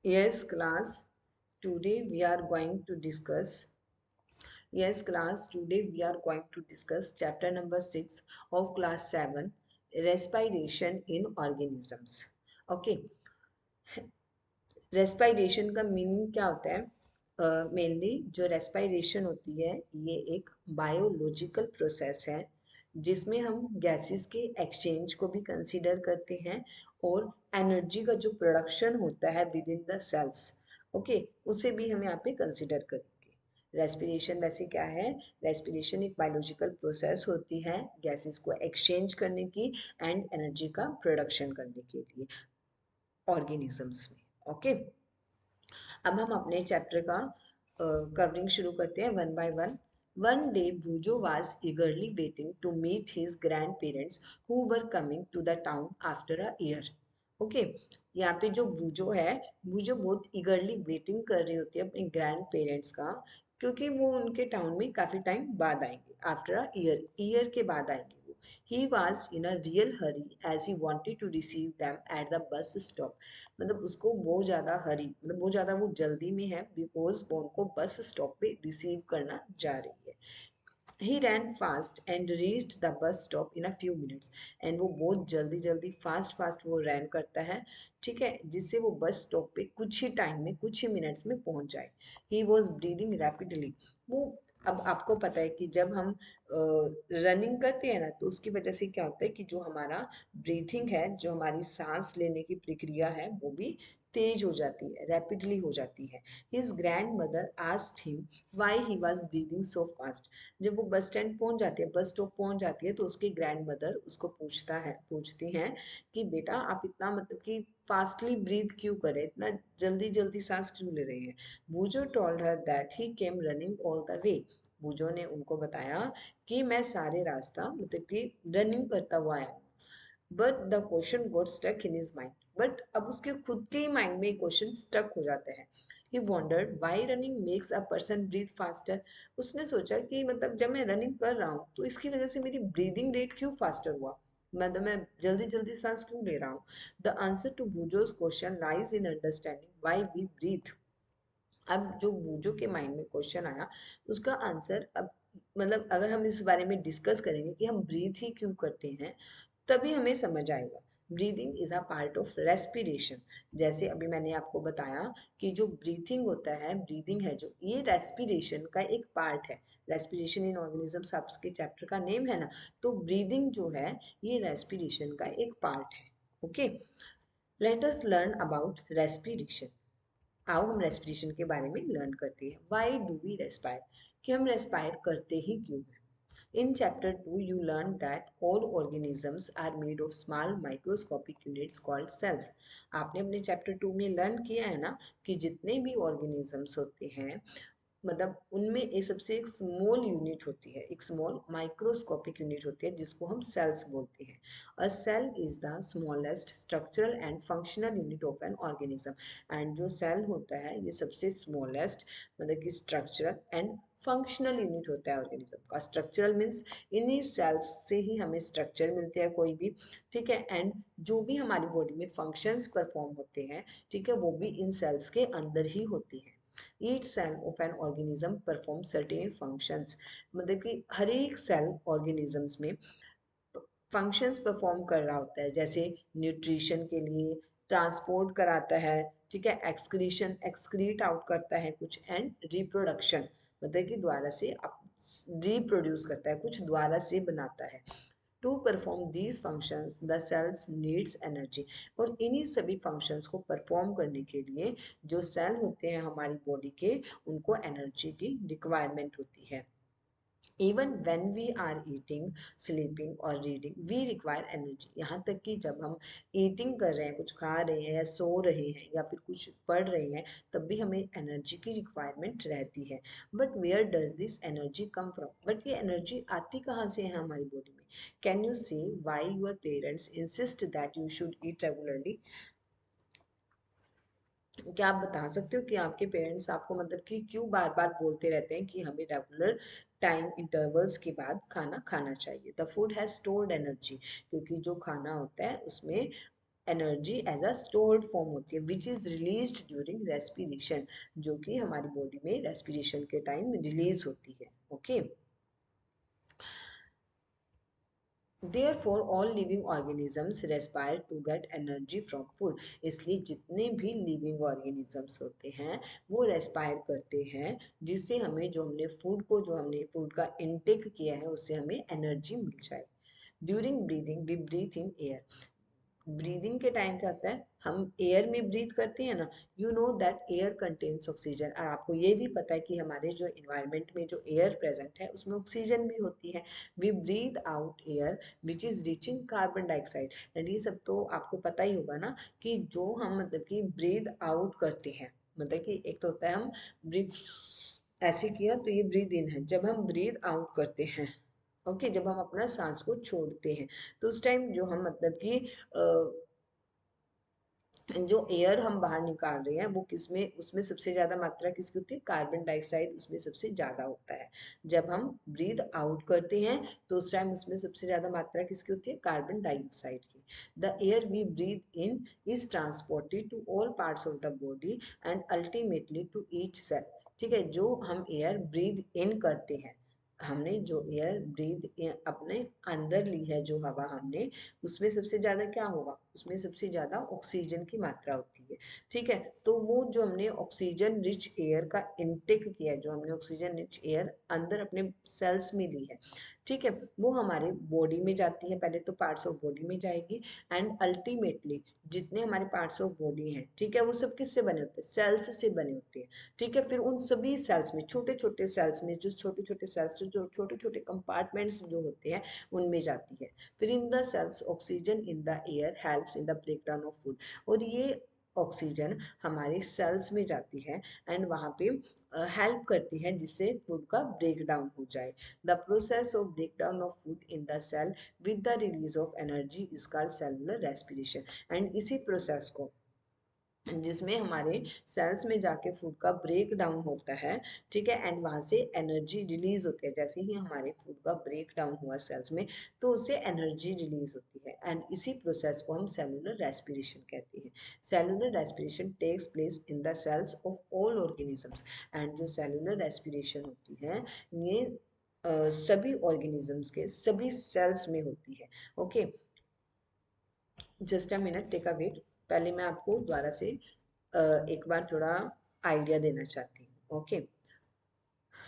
Yes, class. Today we are going to discuss. Yes, class. Today we are going to discuss chapter number 6 of class 7, respiration in organisms. Okay. Respiration का meaning क्या होता है? Mainly जो respiration होती है ये एक biological process है जिसमें हम गैसेस के एक्सचेंज को भी कंसीडर करते हैं और एनर्जी का जो प्रोडक्शन होता है within the cells, okay, उसे भी हम यहाँ पे कंसीडर करेंगे। रेस्पिरेशन वैसे क्या है? रेस्पिरेशन एक बायोलॉजिकल प्रोसेस होती है गैसेस को एक्सचेंज करने की एंड एनर्जी का प्रोडक्शन करने के लिए ऑर्गेनिजम्स में। ओके, अब हम अपने चैप्टर का कवरिंग शुरू करते हैं one by one. One day भूजो was eagerly waiting to meet his grandparents who were coming to the town after a year. Okay, यहाँ पे जो भूजो है, भूजो बहुत ईगरली वेटिंग कर रही होती है अपने ग्रैंड पेरेंट्स का, क्योंकि वो उनके टाउन में काफी टाइम बाद आएंगे। आफ्टर अ ईयर के बाद आएंगे वो। He was in a real hurry as he wanted to receive them at the bus stop. मतलब उसको बहुत ज़्यादा हरी, मतलब बहुत ज़्यादा वो जल्दी में है बिकॉज वो उनको बस स्टॉप पे रिसीव करना जा रही है। He ran fast and reached the bus stop in a few minutes, and वो बहुत जल्दी जल्दी फास्ट फास्ट वो रैन करता है, ठीक है, जिससे वो बस स्टॉप पे कुछ ही टाइम में, कुछ ही मिनट्स में पहुंच जाए। He was breathing rapidly. वो, अब आपको पता है कि जब हम रनिंग करते हैं ना तो उसकी वजह से क्या होता है कि जो हमारा ब्रीथिंग है, जो हमारी सांस लेने की प्रक्रिया है वो भी तेज हो जाती है, रैपिडली हो जाती है। His grand mother asked him why he was breathing so fast. जब वो बस स्टैंड पहुंच जाती है, बस स्टॉप पहुंच जाती है, तो उसकी ग्रैंड मदर उसको पूछती हैं कि बेटा आप इतना मतलब कि फास्टली ब्रीथ क्यों कर रहे हैं, इतना जल्दी जल्दी सांस क्यों ले रहे हैं। Boojho told her that he came running all the way. Boojho ने उनको बताया कि मैं सारे रास्ता मतलब कि रनिंग करता हुआ आया हूँ। But the question got stuck in his mind, but अब उसके खुद के ही माइंड में क्वेश्चन स्टक हो जाता है। He wondered why running makes a person breathe faster. उसने सोचा कि मतलब जब मैं रनिंग कर रहा हूँ तो इसकी वजह से मेरी ब्रीदिंग रेट क्यों फास्टर हुआ, मतलब मैं जल्दी जल्दी सांस क्यों ले रहा हूँ। The answer to Boojho's question lies in understanding why we breathe. अब जो बूजो के माइंड में क्वेश्चन आया उसका आंसर, अब मतलब अगर हम इस बारे में डिस्कस करेंगे कि हम ब्रीथ ही क्यों करते हैं तभी हमें समझ आएगा। Breathing is a part of respiration. जैसे अभी मैंने आपको बताया कि जो ब्रीथिंग होता है, ब्रीदिंग है जो, ये रेस्पिरेशन का एक पार्ट है। रेस्पिरेशन इन ऑर्गेनिजम्स आपके चैप्टर का नेम है ना, तो ब्रीदिंग जो है ये रेस्पिरेशन का एक पार्ट है। Okay, let us learn about respiration. आओ हम रेस्पिरेशन के बारे में लर्न करते हैं। वाई डू वी रेस्पायर, कि हम रेस्पायर करते ही क्यों हैं। In chapter 2, you learn that all organisms are made of small microscopic units called cells. आपने अपने चैप्टर 2 में लर्न किया है ना कि जितने भी ऑर्गेनिजम्स होते हैं मतलब उनमें एक सबसे एक स्मॉल यूनिट होती है, एक स्मॉल माइक्रोस्कोपिक यूनिट होती है जिसको हम सेल्स बोलते हैं। A cell is the smallest structural and functional unit of an organism. And जो सेल होता है ये सबसे स्मॉलेस्ट मतलब कि स्ट्रक्चरल एंड फंक्शनल यूनिट होता है ऑर्गेनिज्म का। स्ट्रक्चरल मीन्स इन्हीं सेल्स से ही हमें स्ट्रक्चर मिलते हैं कोई भी, ठीक है, एंड जो भी हमारी बॉडी में फंक्शंस परफॉर्म होते हैं, ठीक है, वो भी इन सेल्स के अंदर ही होती हैं। Each cell of an organism perform certain functions, मतलब कि हर एक सेल ऑर्गेनिजम्स में फंक्शंस परफॉर्म कर रहा होता है, जैसे न्यूट्रिशन के लिए, ट्रांसपोर्ट कराता है, ठीक है, एक्सक्रीशन एक्सक्रीट आउट करता है कुछ, एंड रिप्रोडक्शन मतलब कि द्वारा से रिप्रोड्यूस करता है, कुछ द्वारा से बनाता है। To perform these functions the cells needs energy. और इन्हीं सभी फंक्शंस को परफॉर्म करने के लिए जो सेल होते हैं हमारी बॉडी के, उनको एनर्जी की रिक्वायरमेंट होती है। Even when we are eating, sleeping और रीडिंग वी रिक्वायर एनर्जी। यहाँ तक कि जब हम ईटिंग कर रहे हैं, कुछ खा रहे हैं या सो रहे हैं या फिर कुछ पढ़ रहे हैं, तब भी हमें एनर्जी की रिक्वायरमेंट रहती है। But where does this energy come from, but ये एनर्जी आती कहाँ से है हमारी बॉडी में। Can you say why your parents insist that you should eat regularly. क्या आप बता सकते हो कि आपके पेरेंट्स आपको मतलब कि क्यों बार बार बोलते रहते हैं कि हमें रेगुलर टाइम इंटरवल्स के बाद खाना खाना चाहिए। The food has stored energy, क्योंकि जो खाना होता है उसमें energy as a stored form होती है which is released during respiration, जो कि हमारी बॉडी में रेस्पिरेशन के टाइम रिलीज होती है। Okay, Therefore, all living organisms respire to get energy from food. इसलिए जितने भी लिविंग ऑर्गेनिजम्स होते हैं वो रेस्पायर करते हैं, जिससे हमें जो हमने फूड का इनटेक किया है उससे हमें एनर्जी मिल जाए। During breathing we breathe in air. Breathing के टाइम क्या होता है, हम एयर में ब्रीथ करते हैं ना, you know that air contains oxygen. और आपको ये भी पता है कि हमारे जो इन्वायरमेंट में जो एयर प्रेजेंट है उसमें ऑक्सीजन भी होती है। We breathe out air which is rich in carbon dioxide. And ये सब तो आपको पता ही होगा ना, कि जो हम मतलब कि ब्रीथ आउट करते हैं, मतलब कि एक तो होता है हम ब्रीथ ऐसे किया तो ये ब्रीथ इन है, जब हम ब्रीथ आउट करते हैं, ओके, जब हम अपना सांस को छोड़ते हैं तो उस टाइम जो हम मतलब कि जो एयर हम बाहर निकाल रहे हैं वो किसमें, उसमें सबसे ज्यादा मात्रा किसकी होती है, कार्बन डाइऑक्साइड उसमें सबसे ज्यादा होता है। जब हम ब्रीथ आउट करते हैं तो उस टाइम उसमें सबसे ज्यादा मात्रा किसकी होती है, कार्बन डाइऑक्साइड की। The air we breathe in is transported to all parts of the body and ultimately to each cell. ठीक है, जो हम एयर ब्रीथ इन करते हैं, हमने जो एयर ब्रीथ अपने अंदर ली है, जो हवा हमने, उसमें सबसे ज्यादा क्या होगा, उसमें सबसे ज्यादा ऑक्सीजन की मात्रा होती है। ठीक है, तो वो जो हमने ऑक्सीजन रिच एयर का इनटेक किया है, जो हमने ऑक्सीजन रिच एयर अंदर अपने सेल्स में ली है, ठीक है, वो हमारे बॉडी में जाती है, पहले तो पार्ट्स ऑफ बॉडी में जाएगी, एंड अल्टीमेटली जितने हमारे पार्ट्स ऑफ बॉडी हैं, ठीक है, वो सब किससे बने होते हैं, सेल्स से बने होते हैं। ठीक है, फिर उन सभी सेल्स में, छोटे छोटे सेल्स में, जो छोटे छोटे सेल्स जो छोटे छोटे कंपार्टमेंट्स जो होते हैं उनमें जाती है। फिर in the cells oxygen in the air helps in the breakdown of food. और ये ऑक्सीजन हमारे सेल्स में जाती है एंड वहाँ पे हेल्प करती है जिससे फूड का ब्रेक डाउन हो जाए। The process of break down of food in the cell with the release of energy is called cellular respiration. And इसी प्रोसेस को, जिसमें हमारे सेल्स में जाके फूड का ब्रेक डाउन होता है, ठीक है, एंड वहाँ से एनर्जी रिलीज होती है। जैसे ही हमारे फूड का ब्रेक डाउन हुआ सेल्स में, तो उससे एनर्जी रिलीज होती है, एंड इसी प्रोसेस को हम सेलुलर रेस्पिरेशन कहते हैं। Cellular respiration takes place in the cells of all organisms. And जो सेलुलर रेस्पिरेशन होती है, ये सभी ऑर्गेनिजम्स के सभी सेल्स में होती है। Okay, just a minute, take a wait. पहले मैं आपको दोबारा से एक बार थोड़ा आइडिया देना चाहती हूँ। ओके,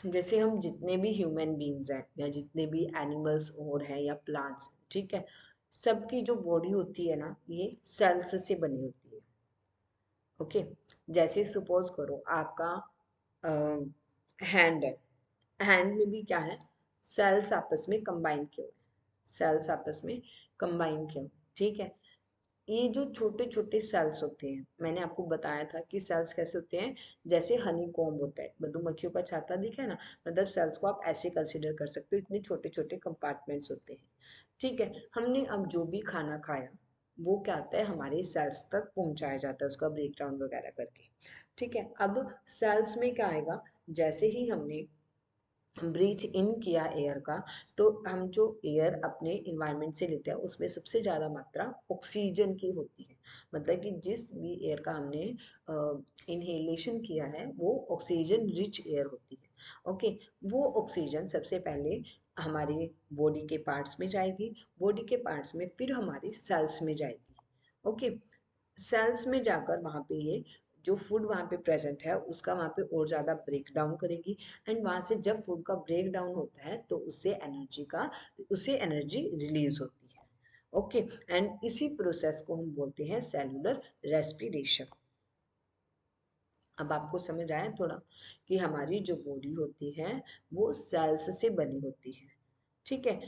जैसे हम जितने भी ह्यूमन बींग्स हैं या जितने भी एनिमल्स और हैं या प्लांट्स, ठीक है, सबकी जो बॉडी होती है ना, ये सेल्स से बनी होती है। ओके, जैसे सपोज करो आपका हैंड है, हैंड में भी क्या है, सेल्स आपस में कंबाइन किए हुए, सेल्स आपस में कंबाइन किए हुए, ठीक है। ये जो छोटे छोटे सेल्स होते हैं, मैंने आपको बताया था कि सेल्स कैसे होते हैं, जैसे हनी कॉम्ब होता है, मधुमक्खियों का छाता दिखा है ना, मतलब सेल्स को आप ऐसे कंसिडर कर सकते हो, इतने छोटे छोटे कंपार्टमेंट्स होते हैं। ठीक है, हमने अब जो भी खाना खाया वो क्या होता है, हमारे सेल्स तक पहुंचाया जाता है उसका ब्रेक डाउन वगैरह करके। ठीक है, अब सेल्स में क्या आएगा, जैसे ही हमने ब्रीथ इन किया एयर का, तो हम जो एयर अपने इन्वायरमेंट से लेते हैं उसमें सबसे ज़्यादा मात्रा ऑक्सीजन की होती है। मतलब कि जिस भी एयर का हमने इनहेलेशन किया है वो ऑक्सीजन रिच एयर होती है। ओके, वो ऑक्सीजन सबसे पहले हमारे बॉडी के पार्ट्स में जाएगी, बॉडी के पार्ट्स में फिर हमारे सेल्स में जाएगी। ओके, सेल्स में जाकर वहाँ पे ये जो फूड वहाँ पे प्रेजेंट है उसका वहाँ पे और ज़्यादा ब्रेक डाउन करेगी, एंड वहाँ से जब फूड का ब्रेक डाउन होता है तो उससे एनर्जी रिलीज होती है। ओके, एंड इसी प्रोसेस को हम बोलते हैं सेलुलर रेस्पिरेशन। अब आपको समझ आया थोड़ा कि हमारी जो बॉडी होती है वो सेल्स से बनी होती है। ठीक है,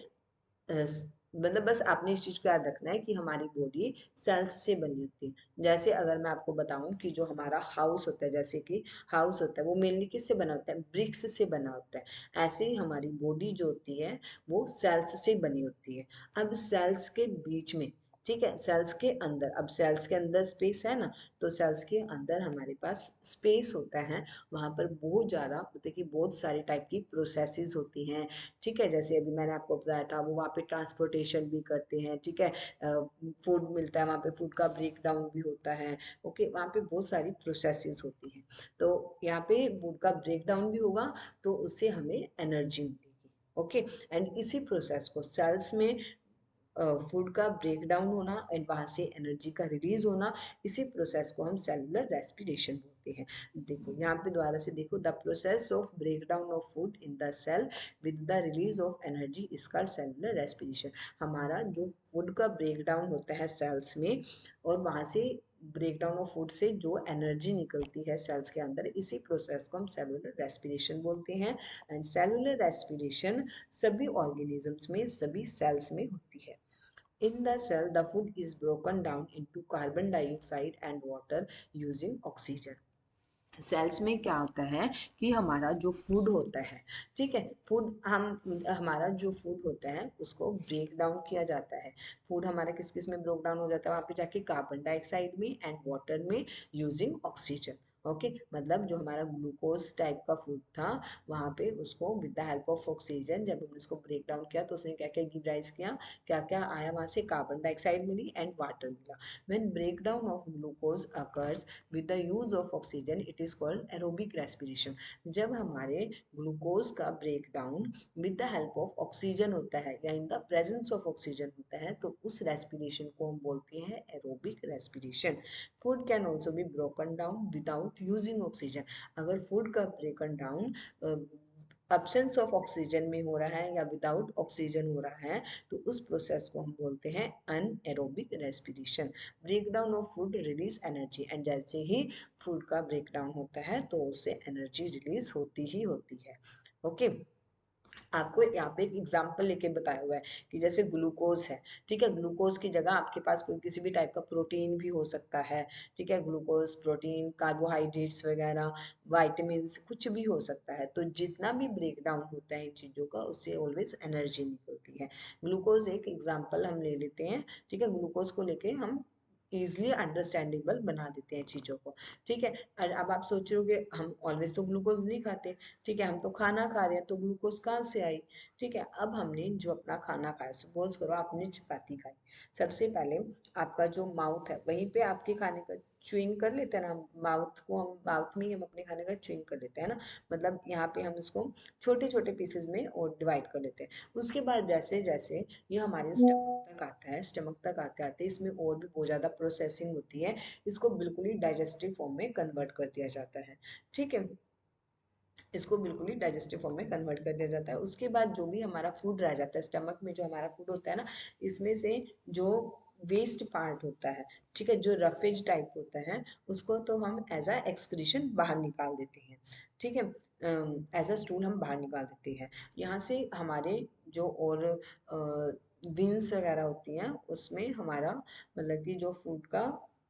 मतलब बस आपने इस चीज को याद रखना है कि हमारी बॉडी सेल्स से बनी होती है। जैसे अगर मैं आपको बताऊं कि जो हमारा हाउस होता है, जैसे कि हाउस होता है वो मेनली किससे बना होता है, ब्रिक्स से बना होता है, ऐसे ही हमारी बॉडी जो होती है वो सेल्स से बनी होती है। अब सेल्स के बीच में, ठीक है, सेल्स के अंदर, अब सेल्स के अंदर स्पेस है ना, तो सेल्स के अंदर हमारे पास स्पेस होता है, वहां पर बहुत ज़्यादा मतलब कि बहुत सारी टाइप की प्रोसेसेस होती हैं। ठीक है, जैसे अभी मैंने आपको बताया था, वो वहाँ पे ट्रांसपोर्टेशन भी करते हैं। ठीक है, फूड मिलता है वहाँ पे, फूड का ब्रेक डाउन भी होता है। ओके, वहाँ पे बहुत सारी प्रोसेसेस होती हैं। तो यहाँ पे फूड का ब्रेक डाउन भी होगा, तो उससे हमें एनर्जी मिलेगी। ओके, एंड इसी प्रोसेस को सेल्स में फूड का ब्रेक डाउन होना एंड वहां से एनर्जी का रिलीज होना, इसी प्रोसेस को हम सेलुलर रेस्पिरेशन बोलते हैं। देखो यहाँ पे दोबारा से देखो, the process of break down of food in the cell with the release of energy is called cellular respiration. हमारा जो फूड का ब्रेक डाउन होता है सेल्स में, और वहां से ब्रेक डाउन ऑफ फूड से जो एनर्जी निकलती है सेल्स के अंदर, इसी प्रोसेस को हम सेलुलर रेस्पिरेशन बोलते हैं। एंड सेलुलर रेस्पिरेशन सभी ऑर्गेनिजम्स में, सभी सेल्स में होती है। In the cell, the food is broken down into carbon dioxide and water using oxygen. Cells में क्या होता है कि हमारा जो फूड होता है, ठीक है, फूड हम हमारा जो फूड होता है उसको ब्रेक डाउन किया जाता है। फूड हमारा किस किस में ब्रेक डाउन हो जाता है, वहाँ पे जाके कार्बन डाइऑक्साइड में एंड वाटर में यूजिंग ऑक्सीजन। ओके, मतलब जो हमारा ग्लूकोज टाइप का फूड था, वहाँ पे उसको with the help of oxygen जब हमने उसको ब्रेक डाउन किया, तो उसने क्या क्या गिव राइज किया, क्या क्या आया वहाँ से, कार्बन डाइऑक्साइड मिली एंड वाटर मिला। When break down of glucose occurs with the use of oxygen, it is called aerobic respiration। जब हमारे ग्लूकोज का break down with the help of oxygen होता है या in the presence of oxygen होता है, तो उस रेस्पिरेशन को हम बोलते हैं aerobic respiration. Food can also be broken down without using oxygen. अगर फूड का broken down absence of oxygen में हो रहा है या विदाउट ऑक्सीजन हो रहा है, तो उस प्रोसेस को हम बोलते हैं anaerobic respiration. Break down of food release energy, and जैसे ही फूड का ब्रेक डाउन होता है तो उससे एनर्जी रिलीज होती ही होती है। ओके, आपको यहाँ पे एक एग्जाम्पल लेके बताया हुआ है कि जैसे ग्लूकोज है, ठीक है, ग्लूकोज की जगह आपके पास कोई किसी भी टाइप का प्रोटीन भी हो सकता है। ठीक है, ग्लूकोज, प्रोटीन, कार्बोहाइड्रेट्स वगैरह, वाइटामिन, कुछ भी हो सकता है। तो जितना भी ब्रेक डाउन होता है इन चीज़ों का, उससे ऑलवेज एनर्जी निकलती है। ग्लूकोज एक एग्जाम्पल हम ले लेते हैं। ठीक है, ग्लूकोज को लेके हम इजिली अंडरस्टैंडेबल बना देते हैं चीज़ों को। ठीक है, और अब आप सोच रहे हो हम ऑलवेज तो ग्लूकोज नहीं खाते, ठीक है, हम तो खाना खा रहे हैं, तो ग्लूकोज कहाँ से आई। ठीक है, अब हमने जो अपना खाना खाया, सपोज करो आपने चपाती खाई, सबसे पहले आपका जो माउथ है वहीं पे आपके खाने का च्युइंग कर लेते हैं ना, माउथ को हम, माउथ में ही हम अपने खाने का च्युइंग कर लेते हैं ना, मतलब यहाँ पे हम इसको छोटे छोटे पीसेस में और डिवाइड कर लेते हैं। उसके बाद जैसे जैसे ये हमारे स्टमक तक आता है, स्टमक तक आते आते इसमें और भी बहुत ज़्यादा प्रोसेसिंग होती है, इसको बिल्कुल ही डाइजेस्टिव फॉर्म में कन्वर्ट कर दिया जाता है। ठीक है, इसको बिल्कुल ही डाइजेस्टिव फॉर्म में कन्वर्ट कर दिया जाता है। उसके बाद जो भी हमारा फूड रह जाता है स्टमक में, जो हमारा फूड होता है ना, इसमें से जो वेस्ट पार्ट होता है, ठीक है, जो रफेज टाइप होता है, उसको तो हम एज अ एक्सक्रीशन बाहर निकाल देते हैं। ठीक है, एज अ स्टूल हम बाहर निकाल देते हैं। यहाँ से हमारे जो और विंस वगैरह होती हैं, उसमें हमारा मतलब कि जो फूड का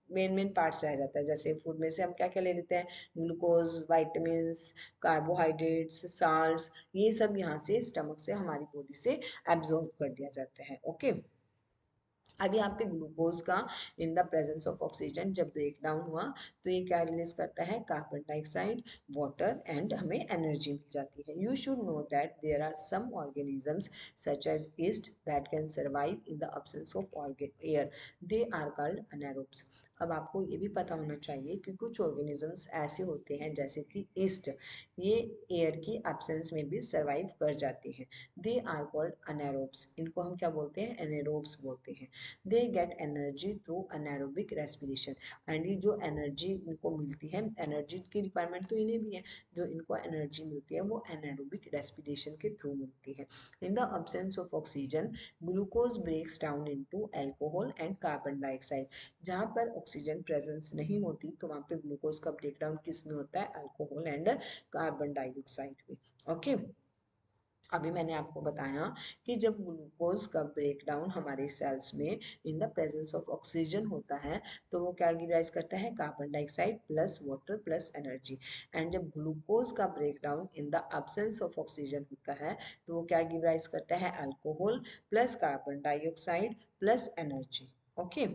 मेन मेन पार्ट्स रह जाता है। जैसे फूड में से हम क्या क्या ले लेते हैं, ग्लूकोज, वाइटामिन, कार्बोहाइड्रेट्स, साल्ट्स, ये सब यहाँ से स्टमक से हमारी बॉडी से एब्जॉर्ब कर दिया जाता है। ओके, अब यहाँ पे ग्लूकोज का in the presence of oxygen जब ब्रेक डाउन हुआ, तो ये क्या रिलीज करता है, कार्बन डाइऑक्साइड, वाटर, एंड हमें एनर्जी मिल जाती है। You should know that there are some organisms such as yeast that can survive in the absence of air, they are called anaerobes। अब आपको ये भी पता होना चाहिए कि कुछ ऑर्गेनिजम्स ऐसे होते हैं जैसे कि ईस्ट, ये एयर की एब्सेंस में भी सर्वाइव कर जाते हैं। दे आर कॉल्ड अनेरोब्स, इनको हम क्या बोलते हैं, एनेरोब्स बोलते हैं। They get energy through anaerobic respiration, and ये जो एनर्जी इनको मिलती है, एनर्जी की रिक्वायरमेंट तो इन्हें भी है, जो इनको एनर्जी मिलती है वो एनेरोबिक रेस्पिरेशन के थ्रू मिलती है। In the absence of oxygen, glucose breaks down into alcohol and carbon dioxide. जहाँ पर ऑक्सीजन प्रेजेंस नहीं होती, तो वहाँ पे ग्लूकोज का ब्रेकडाउन किस में होता है, अल्कोहल एंड कार्बन डाइऑक्साइड में। ओके, अभी मैंने आपको बताया कि जब ग्लूकोज का ब्रेकडाउन हमारे सेल्स में in the presence of oxygen होता है, तो वो क्या गिव राइज करता है, carbon dioxide plus water plus energy. And जब ग्लूकोज का breakdown in the absence of oxygen होता है, तो वो क्या गिव राइज करता है, alcohol plus carbon dioxide plus energy. Okay,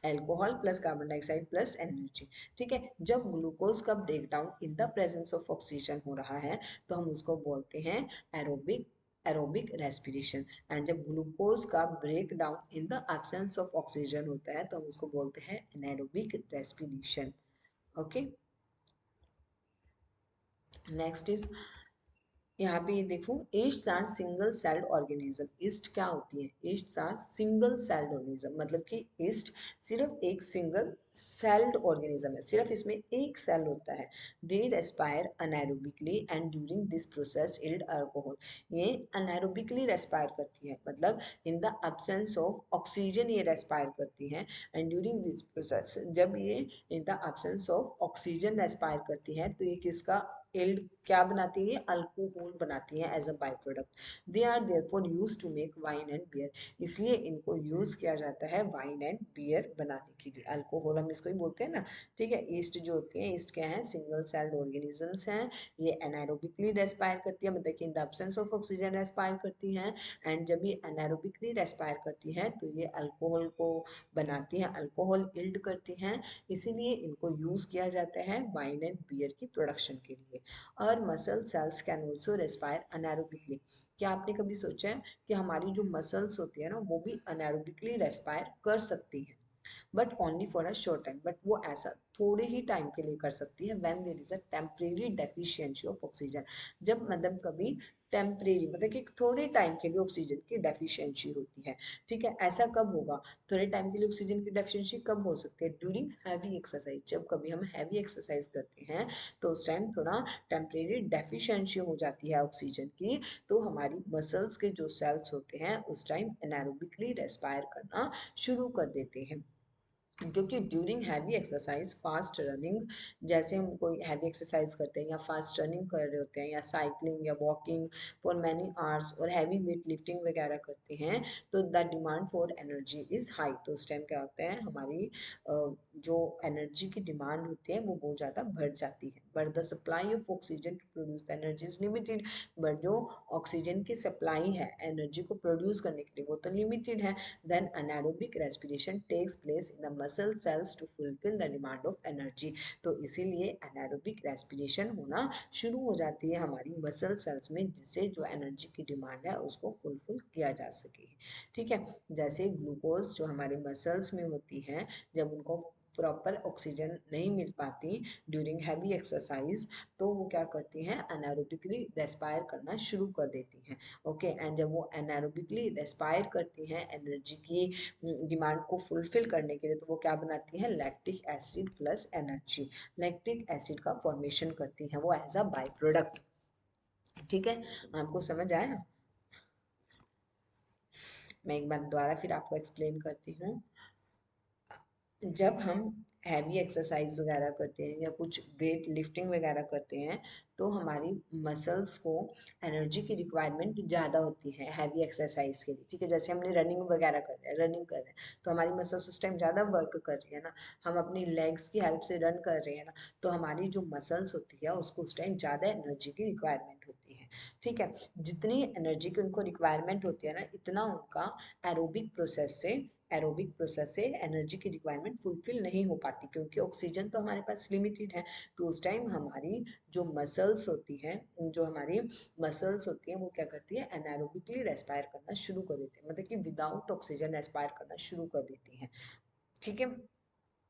alcohol plus carbon dioxide plus energy. ठीक है, जब ग्लूकोज का break down in the presence of oxygen हो रहा है तो हम उसको बोलते हैं एरोबिक एरोबिक रेस्पिरेशन। एंड जब ग्लूकोज का break down in the absence of oxygen होता है तो हम उसको बोलते हैं anaerobic respiration. Okay, next is, यहाँ पे ये देखो, yeasts are single celled organism. Yeast क्या होती है? Yeasts are single celled organism, मतलब कि ईस्ट सिर्फ एक सिंगल सेल्ड ऑर्गेनिज्म है, सिर्फ इसमें एक सेल होता है। They respire anaerobically and during this process yield alcohol. ये अनारोबिकली रेस्पायर करती है, मतलब in the absence of oxygen ये रेस्पायर करती है। एंड ड्यूरिंग दिस प्रोसेस, जब ये in the absence of oxygen respire करती है तो ये किसका एल्ड क्या बनाती है? अल्कोहल बनाती है as a byproduct. They are therefore used to make wine and beer. इसलिए इनको यूज किया जाता है वाइन एंड बियर बनाने के लिए। अल्कोहल हम इसको ही बोलते हैं ना। ठीक है, ईस्ट जो होती है, ईस्ट क्या है? सिंगल सेल्ड ऑर्गेनिजम्स हैं। ये एनारोबिकली रेस्पायर करती है, मतलब कि इन the absence of oxygen respire करती है। एंड जब ये एनारोबिकली रेस्पायर करती है तो ये अल्कोहल को बनाती है, अल्कोहल इल्ड करती हैं। इसीलिए इनको यूज किया जाता है वाइन एंड बियर की प्रोडक्शन के लिए। और muscle cells can also respire anaerobically. क्या आपने कभी सोचा है कि हमारी जो मसल्स होती है ना वो भी अनारोबिकली रेस्पायर कर सकती है, but only for a short time. But वो ऐसा थोड़े ही टाइम के लिए कर सकती है when there is a temporary deficiency of oxygen. जब मतलब कभी टेम्परेरी, मतलब कि थोड़े टाइम के लिए ऑक्सीजन की डेफिशिएंसी होती है। ठीक है, ऐसा कब होगा? थोड़े टाइम के लिए ऑक्सीजन की डेफिशिएंसी कब हो सकती है? During heavy exercise. जब कभी हम हैवी एक्सरसाइज करते हैं तो उस टाइम थोड़ा टेम्परेरी डेफिशिएंसी हो जाती है ऑक्सीजन की, तो हमारी मसल्स के जो सेल्स होते हैं उस टाइम एनारोबिकली रेस्पायर करना शुरू कर देते हैं। क्योंकि during heavy exercise, fast running, जैसे हम कोई हैवी एक्सरसाइज करते हैं या फास्ट रनिंग कर रहे होते हैं या साइकिलिंग या वॉकिंग फॉर मैनी आवर्स और हैवी वेट लिफ्टिंग वगैरह करते हैं तो the demand for energy is high. तो उस टाइम क्या होता है, हमारी जो एनर्जी की डिमांड होती है वो बहुत ज़्यादा बढ़ जाती है। But the supply of oxygen to produce energy is limited. But जो ऑक्सीजन की सप्लाई है एनर्जी को प्रोड्यूस करने के लिए वो तो लिमिटेड है। then anaerobic respiration takes place in the muscle cells to fulfill the demand of energy। तो इसीलिए anaerobic respiration होना शुरू हो जाती है हमारी मसल सेल्स में, जिससे जो एनर्जी की डिमांड है उसको फुलफिल किया जा सके। ठीक है, जैसे ग्लूकोज जो हमारे मसल्स में होती है, जब उनको प्रॉपर ऑक्सीजन नहीं मिल पाती ड्यूरिंग हैवी एक्सरसाइज तो वो क्या करती हैं? अनारोबिकली रेस्पायर करना शुरू कर देती हैं। ओके, एंड जब वो एनारोबिकली रेस्पायर करती हैं एनर्जी की डिमांड को फुलफिल करने के लिए तो वो क्या बनाती हैं? Lactic acid plus energy. Lactic acid का फॉर्मेशन करती हैं वो एज अ बाय प्रोडक्ट। ठीक है, आपको समझ आया? मैं एक बार दोबारा फिर आपको एक्सप्लेन करती हूँ। जब हम हैवी एक्सरसाइज वगैरह करते हैं या कुछ वेट लिफ्टिंग वगैरह करते हैं तो हमारी मसल्स को एनर्जी की रिक्वायरमेंट ज़्यादा होती है हैवी एक्सरसाइज के लिए। ठीक है, जैसे हमने रनिंग वगैरह कर रहे हैं, रनिंग कर रहे हैं तो हमारी मसल्स उस टाइम ज़्यादा वर्क कर रही है ना। हम अपनी लेग्स की हेल्प से रन कर रहे हैं ना, तो हमारी जो मसल्स होती है उसको उस टाइम ज़्यादा एनर्जी की रिक्वायरमेंट होती है। ठीक है, जितनी एनर्जी की उनको रिक्वायरमेंट होती है ना इतना उनका एरोबिक प्रोसेस से एनर्जी की रिक्वायरमेंट फुलफिल नहीं हो पाती, क्योंकि ऑक्सीजन तो हमारे पास लिमिटेड है। तो उस टाइम हमारी जो मसल्स होती हैं, जो हमारी मसल्स होती हैं वो क्या करती है? एनारोबिकली रेस्पायर करना शुरू कर देती है, मतलब कि विदाउट ऑक्सीजन रेस्पायर करना शुरू कर देती हैं। ठीक है,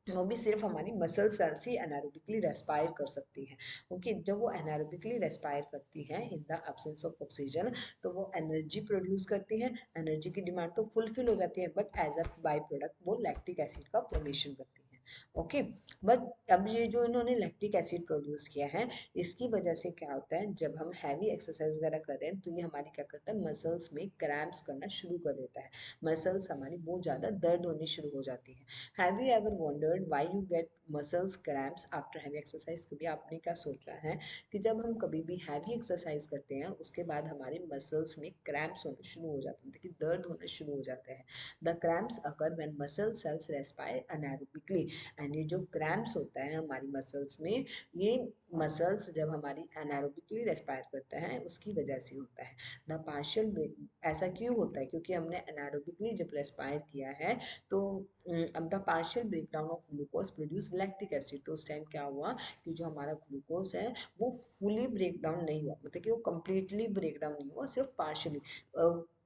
वो भी सिर्फ हमारी मसल सेल्स ही एनारोबिकली रेस्पायर कर सकती हैं, क्योंकि जब वो एनारोबिकली रेस्पायर करती हैं इन द एब्सेंस ऑफ ऑक्सीजन तो वो एनर्जी प्रोड्यूस करती है। एनर्जी की डिमांड तो फुलफिल हो जाती है, but as a byproduct वो लैक्टिक एसिड का फॉर्मेशन करती है। ओके, बट अब ये जो इन्होंने लैक्टिक एसिड प्रोड्यूस किया है इसकी वजह से क्या होता है, जब हम हैवी एक्सरसाइज वगैरह कर रहे हैं तो ये हमारी क्या करता है? मसल्स में क्रैम्प्स करना शुरू कर देता है। मसल्स हमारी बहुत ज़्यादा दर्द होनी शुरू हो जाती है। Have you ever wondered why you get muscles cramps after heavy exercise? कभी आपने क्या सोचा है कि जब हम कभी भी हैवी एक्सरसाइज करते हैं उसके बाद हमारे मसल्स में क्रैम्प्स होना शुरू हो जाते हैं, मतलब कि दर्द होना शुरू हो जाता है। The cramps occur when muscle cells respire anaerobically. And ये जो क्रैम्प्स होता है हमारी मसल्स में, ये मसल्स जब हमारी एनारोबिकली रेस्पायर करता है उसकी वजह से होता है। द पार्शियल ब्रेक, ऐसा क्यों होता है? क्योंकि हमने एनारोबिकली जब रेस्पायर किया है तो अब the partial breakdown of glucose produce lactic acid, तो उस टाइम क्या हुआ कि जो हमारा ग्लूकोज है वो फुली ब्रेक डाउन नहीं हुआ, मतलब कि वो कंप्लीटली ब्रेक डाउन नहीं हुआ, सिर्फ पार्शियली,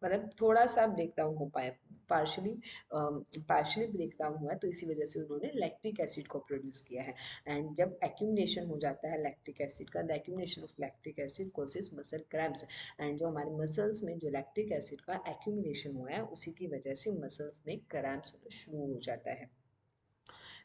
मतलब थोड़ा सा ब्रेक डाउन हो पाया, पार्शियली पार्शियली ब्रेक डाउन हुआ, तो इसी वजह से उन्होंने लैक्टिक एसिड को प्रोड्यूस किया है। एंड जब एक्यूमुलेशन हो जाता है लैक्टिक एसिड का, the accumulation of lactic acid causes muscle cramps, and जो हमारे मसल्स में जो लैक्टिक एसिड का एक्यूमुलेशन हुआ है उसी की वजह से मसल्स में क्रैम्प्स होना शुरू हो जाता है।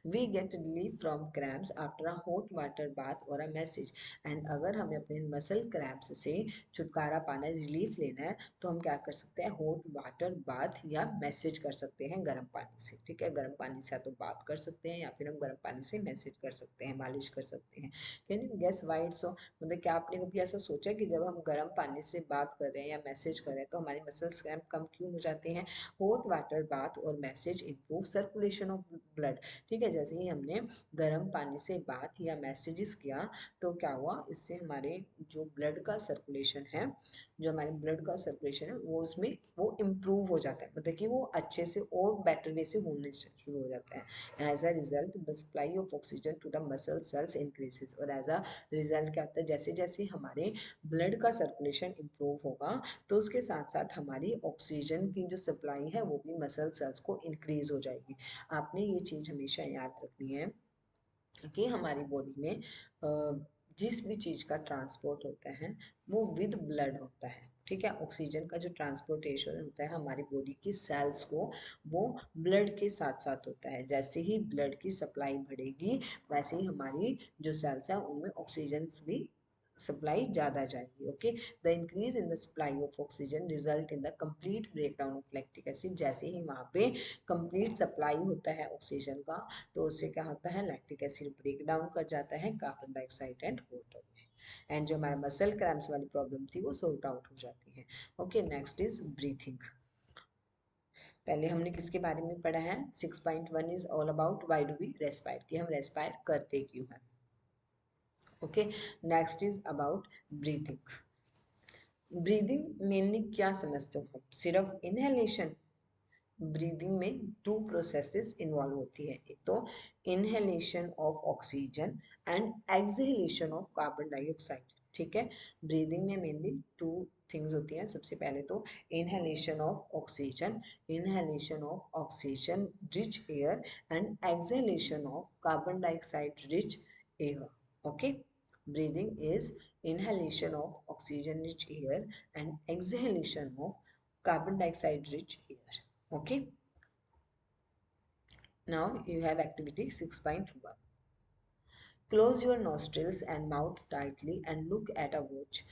We get relief from cramps after a hot water bath or a massage, and अगर हमें अपने मसल क्रैम्प्स से छुटकारा पाना है, रिलीफ लेना है, तो हम क्या कर सकते हैं? हॉट वाटर बाथ या मैसेज कर सकते हैं गर्म पानी से। ठीक है, गर्म पानी से या तो बात कर सकते हैं या फिर हम गर्म पानी से मैसेज कर सकते हैं, मालिश कर सकते हैं। Can you guess why it's so? मतलब क्या आपने कभी ऐसा सोचा कि जब हम गर्म पानी से बात कर रहे हैं या मैसेज कर रहे हैं तो हमारी मसल्स क्रैम्प कम क्यों हो जाते हैं? हॉट वाटर बाथ और message improve circulation of blood. ठीक है, जैसे ही हमने गर्म पानी से बात या मैसेजेस किया तो क्या हुआ, इससे हमारे जो ब्लड का सर्कुलेशन है, जो हमारे ब्लड का सर्कुलेशन है वो उसमें वो इम्प्रूव हो जाता है, मतलब कि वो अच्छे से और बेटर वे से होने शुरू हो जाता है। As a result the supply of oxygen to the muscle cells increases, और एज अ रिजल्ट क्या होता है, जैसे जैसे हमारे ब्लड का सर्कुलेशन इम्प्रूव होगा तो उसके साथ साथ हमारी ऑक्सीजन की जो सप्लाई है वो भी मसल सेल्स को इंक्रीज हो जाएगी। आपने ये चीज़ हमेशा याद रखनी है कि हमारी बॉडी में जिस भी चीज़ का ट्रांसपोर्ट होता है वो विद ब्लड होता है। ठीक है, ऑक्सीजन का जो ट्रांसपोर्टेशन होता है हमारी बॉडी की सेल्स को, वो ब्लड के साथ साथ होता है। जैसे ही ब्लड की सप्लाई बढ़ेगी वैसे ही हमारी जो सेल्स हैं उनमें ऑक्सीजन भी सप्लाई ज़्यादा जाएगी। Okay, the increase in the supply of oxygen result in the complete breakdown of lactic acid, जैसे ही वहाँ पे कंप्लीट सप्लाई होता है ऑक्सीजन का तो उससे क्या होता है, लैक्टिक एसिड ब्रेक डाउन कर जाता है कार्बन डाइऑक्साइड एंड वाटर में, एंड जो हमारा मसल क्रैम्प्स वाली प्रॉब्लम थी वो सॉर्ट आउट हो जाती है। Okay, next is breathing. पहले हमने किसके बारे में पढ़ा है? 6.1 is all about why do we respire, कि हम रेस्पायर करते क्यों हैं। Okay, next is about breathing. Breathing mainly क्या समझते हो? सिर्फ इनहेलेशन? ब्रीदिंग में टू प्रोसेसेस इन्वॉल्व होती है, एक तो inhalation of oxygen and exhalation of carbon dioxide. ठीक है, ब्रीदिंग में मेनली टू थिंग्स होती हैं। सबसे पहले तो inhalation of oxygen, inhalation of oxygen rich air and exhalation of carbon dioxide rich air. Okay, breathing is inhalation of oxygen rich air and exhalation of carbon dioxide rich air. Okay, now you have activity 6.1. Close your nostrils and mouth tightly and look at a watch.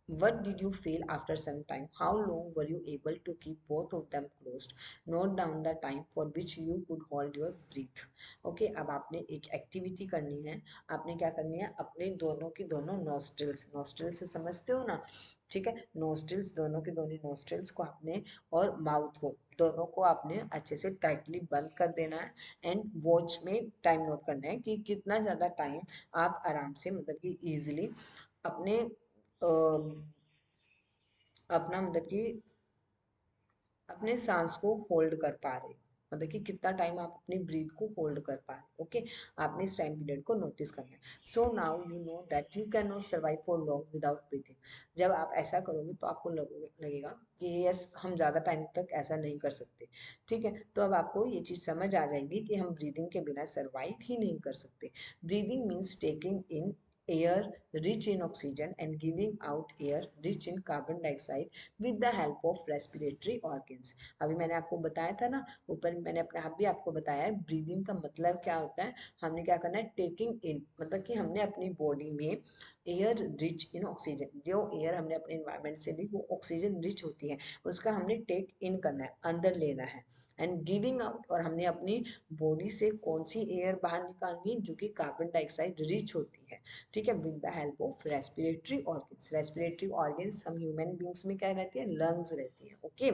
What did you feel after some time? How long were you able to keep both of them closed? Note down the time for which you could hold your breath. Okay, अब आपने एक activity करनी है। आपने क्या करनी है, अपने दोनों की दोनों नॉस्ट्रिल्स, नॉस्ट्रिल्स से समझते हो ना? ठीक है, नॉस्ट्रिल्स, दोनों के दोनों नॉस्ट्रिल्स को आपने और माउथ को, दोनों को आपने अच्छे से टाइटली बंद कर देना है एंड वॉच में टाइम नोट करना है कि कितना ज़्यादा टाइम आप आराम से, मतलब कि ईजिली अपने अपना, मतलब कि अपने सांस को होल्ड कर पा रहे हो, मतलब कि कितना टाइम आप अपनी ब्रीथ को होल्ड कर पा रहे हो। ओके, आपने इस टाइम पीरियड को नोटिस करना है। So now you know that you can not survive for long without breathing. जब आप ऐसा करोगे तो आपको लगेगा कि यस, हम ज़्यादा टाइम तक ऐसा नहीं कर सकते। ठीक है, तो अब आपको ये चीज़ समझ आ जाएगी कि हम ब्रीदिंग के बिना सर्वाइव ही नहीं कर सकते। Breathing means taking in air rich in oxygen and giving out air rich in carbon dioxide with the help of respiratory organs। अभी मैंने आपको बताया था ना, ऊपर मैंने अपने आप भी आपको बताया है ब्रीदिंग का मतलब क्या होता है। हमने क्या करना है, टेकिंग इन, मतलब कि हमने अपनी बॉडी में एयर रिच इन ऑक्सीजन, जो एयर हमने अपने इन्वायरमेंट से ली वो ऑक्सीजन रिच होती है, उसका हमने टेक इन करना है, अंदर लेना है। एंड गिविंग आउट, और हमने अपनी बॉडी से कौन सी एयर बाहर निकालनी है, जो कि कार्बन डाइऑक्साइड रिच होती है। ठीक है, with the help of respiratory organs. Respiratory organs हम ह्यूमन बींग्स में क्या रहती है, लंग्स रहती है। ओके,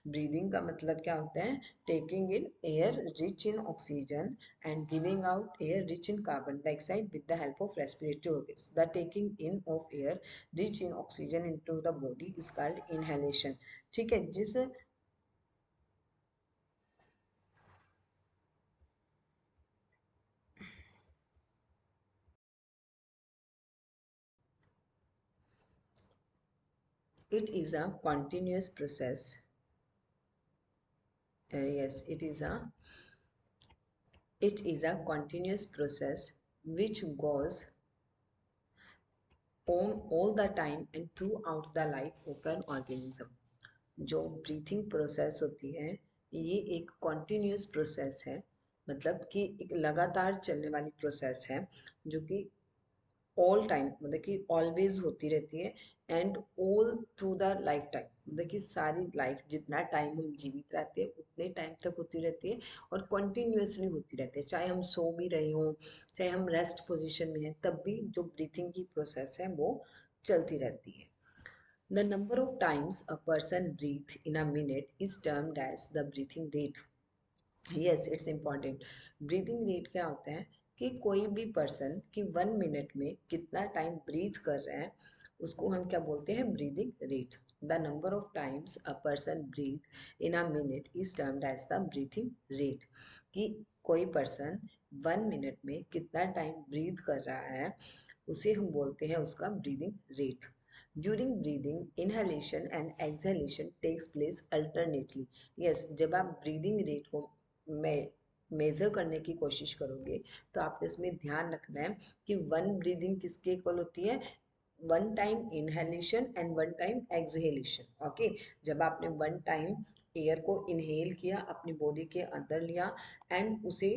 ब्रीदिंग का मतलब क्या होता है? Taking in air rich in oxygen and giving out air rich in carbon dioxide with the help of respiratory organs. The taking in of air rich in oxygen into the body is called inhalation. ठीक है, जिस it is a continuous process. Yes, it is a continuous process which goes on all the time and throughout the life of an organism. जो breathing process होती है ये एक continuous process है, मतलब कि एक लगातार चलने वाली प्रोसेस है जो कि ऑल टाइम मतलब कि ऑलवेज होती रहती है and all through the life time, मतलब कि सारी लाइफ जितना टाइम हम जीवित रहते हैं उतने टाइम तक होती रहती है और कंटिन्यूअसली होती रहती है, चाहे हम सो भी रहे हों चाहे हम रेस्ट पोजीशन में हैं तब भी जो ब्रीथिंग की प्रोसेस है वो चलती रहती है। The number of times a person breathes in a minute is termed as the breathing rate. Yes, it's important. Breathing rate क्या होता है कि कोई भी पर्सन कि 1 मिनट में कितना टाइम ब्रीथ कर रहे हैं उसको हम क्या बोलते हैं? Breathing rate. The number of times a person breathe in a minute is termed as the breathing rate. कि कोई पर्सन 1 मिनट में कितना टाइम ब्रीथ कर रहा है उसे हम बोलते हैं उसका breathing rate. During breathing inhalation and exhalation takes place alternately. Yes, जब आप ब्रीदिंग रेट को मेजर करने की कोशिश करोगे तो आपको इसमें ध्यान रखना है कि वन ब्रीदिंग किसके इक्वल होती है? 1 time inhalation and 1 time exhalation. Okay, जब आपने 1 टाइम एयर को इनहेल किया अपनी बॉडी के अंदर लिया एंड उसे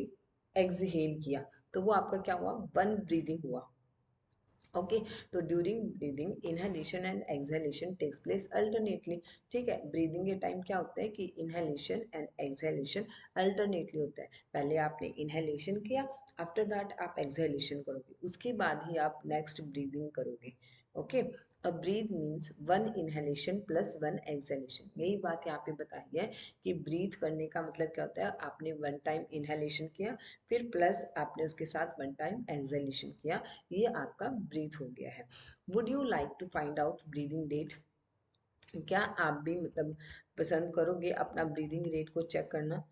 एक्सहेल किया तो वो आपका क्या हुआ? 1 ब्रीदिंग हुआ। ओके, तो during breathing inhalation and exhalation takes place alternately. ठीक है, ब्रीदिंग के टाइम क्या होता है कि इनहेलेशन एंड एक्सहेलेशन अल्टरनेटली होता है। पहले आपने इनहेलेशन किया, आफ्टर दैट आप एक्सहेलेशन करोगे, उसके बाद ही आप नेक्स्ट ब्रीदिंग करोगे। Okay, a breath means 1 inhalation plus 1 exhalation. यही बात यहाँ पे बताई है कि ब्रीथ करने का मतलब क्या होता है? आपने 1 टाइम इनहेलेशन किया फिर प्लस आपने उसके साथ 1 टाइम एक्सहेलेशन किया, ये आपका ब्रीथ हो गया है। Would you like to find out breathing rate? क्या आप भी मतलब पसंद करोगे अपना ब्रीदिंग रेट को चेक करना?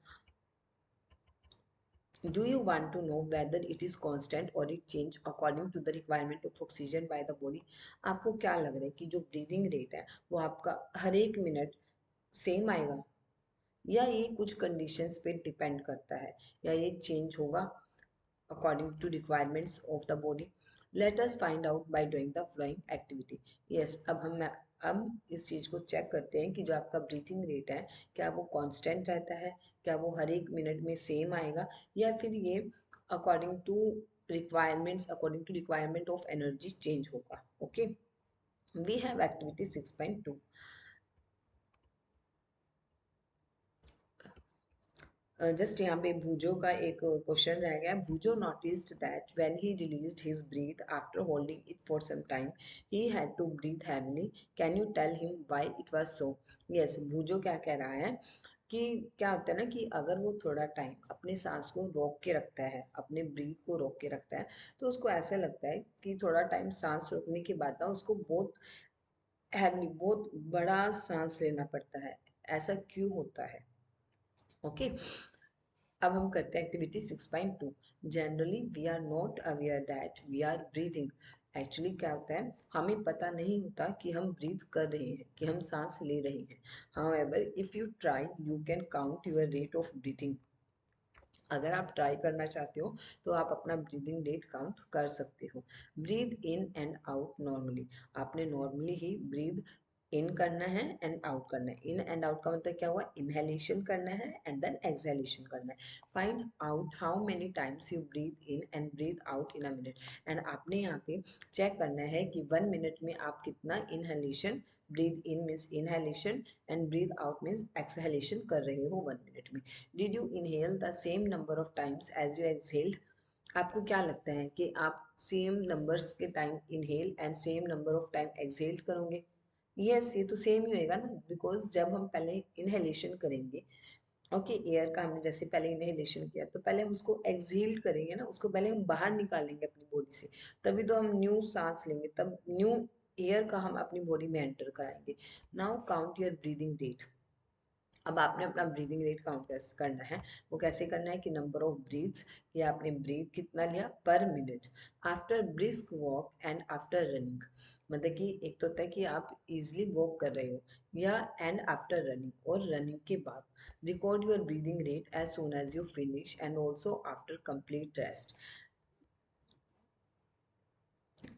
Do you want to know whether it is constant or it change according to the requirement of oxygen by the body? आपको क्या लग रहा है कि जो ब्रीदिंग रेट है वो आपका हर एक मिनट सेम आएगा या ये कुछ कंडीशंस पे डिपेंड करता है या ये चेंज होगा according to requirements of the body? Let us find out by doing the following activity. Yes, अब इस चीज़ को चेक करते हैं कि जो आपका ब्रीथिंग रेट है क्या वो कांस्टेंट रहता है, क्या वो हर एक मिनट में सेम आएगा या फिर ये according to requirement of energy change होगा। Okay, we have activity 6.2। Just यहाँ पे भूजो का एक क्वेश्चन रह गया। Boojho noticed that when he released his breath after holding it for some time he had to breathe heavily. Can you tell him why it was so? Yes, Boojho क्या कह रहा है कि क्या होता है ना कि अगर वो थोड़ा टाइम अपने सांस को रोक के रखता है, अपने ब्रीथ को रोक के रखता है तो उसको ऐसा लगता है कि थोड़ा टाइम सांस रोकने के बाद ना उसको बहुत हैवी बहुत बड़ा सांस लेना पड़ता है। ऐसा क्यों होता है? ओके, अब हम करते हैं activity 6.2। Generally we are not aware that we are breathing. Actually क्या होता है हमें पता नहीं होता कि हम ब्रीथ कर रहे हैं, कि हम सांस ले रहे हैं। However if you try you can count your rate of breathing. अगर आप ट्राई करना चाहते हो तो आप अपना ब्रीदिंग रेट काउंट कर सकते हो। Breathe in and out normally. आपने नॉर्मली ही ब्रीद इन करना है एंड आउट करना है। इन एंड आउट का मतलब क्या हुआ? इनहेलेशन करना है एंड देन एक्सहेलेशन करना है। Find out how many times you breathe in and breathe out in a minute. And आपने यहाँ पे चेक करना है कि 1 मिनट में आप कितना inhalation, breathe in means inhalation and breathe out means exhalation कर रहे हो 1 मिनट में। Did you inhale the same number of times as you exhaled? आपको क्या लगता है कि आप सेम नंबर्स के time inhale and same number of time exhale करोगे? यस, ये तो सेम ही होएगा ना, बिकॉज जब हम पहले इनहेलेशन करेंगे, ओके, एयर का हमने जैसे पहले इनहेलेशन किया तो पहले हम उसको एक्सहेल करेंगे ना, उसको पहले हम बाहर निकालेंगे अपनी बॉडी से, तभी तो हम न्यू सांस लेंगे, तब न्यू एयर का हम अपनी बॉडी में एंटर कराएंगे। Now count your breathing rate. अब आपने अपना ब्रीदिंग रेट काउंट कैसे करना है, वो कैसे करना है कि नंबर ऑफ ब्रीथ्स, कि आपने ब्रीथ कितना लिया पर minute, after brisk walk and after running, मतलब कि एक तो होता है कि आप इजिली वॉक कर रहे हो, या एंड आफ्टर रनिंग, और रनिंग के बाद record your breathing rate as soon as you finish and also after complete rest.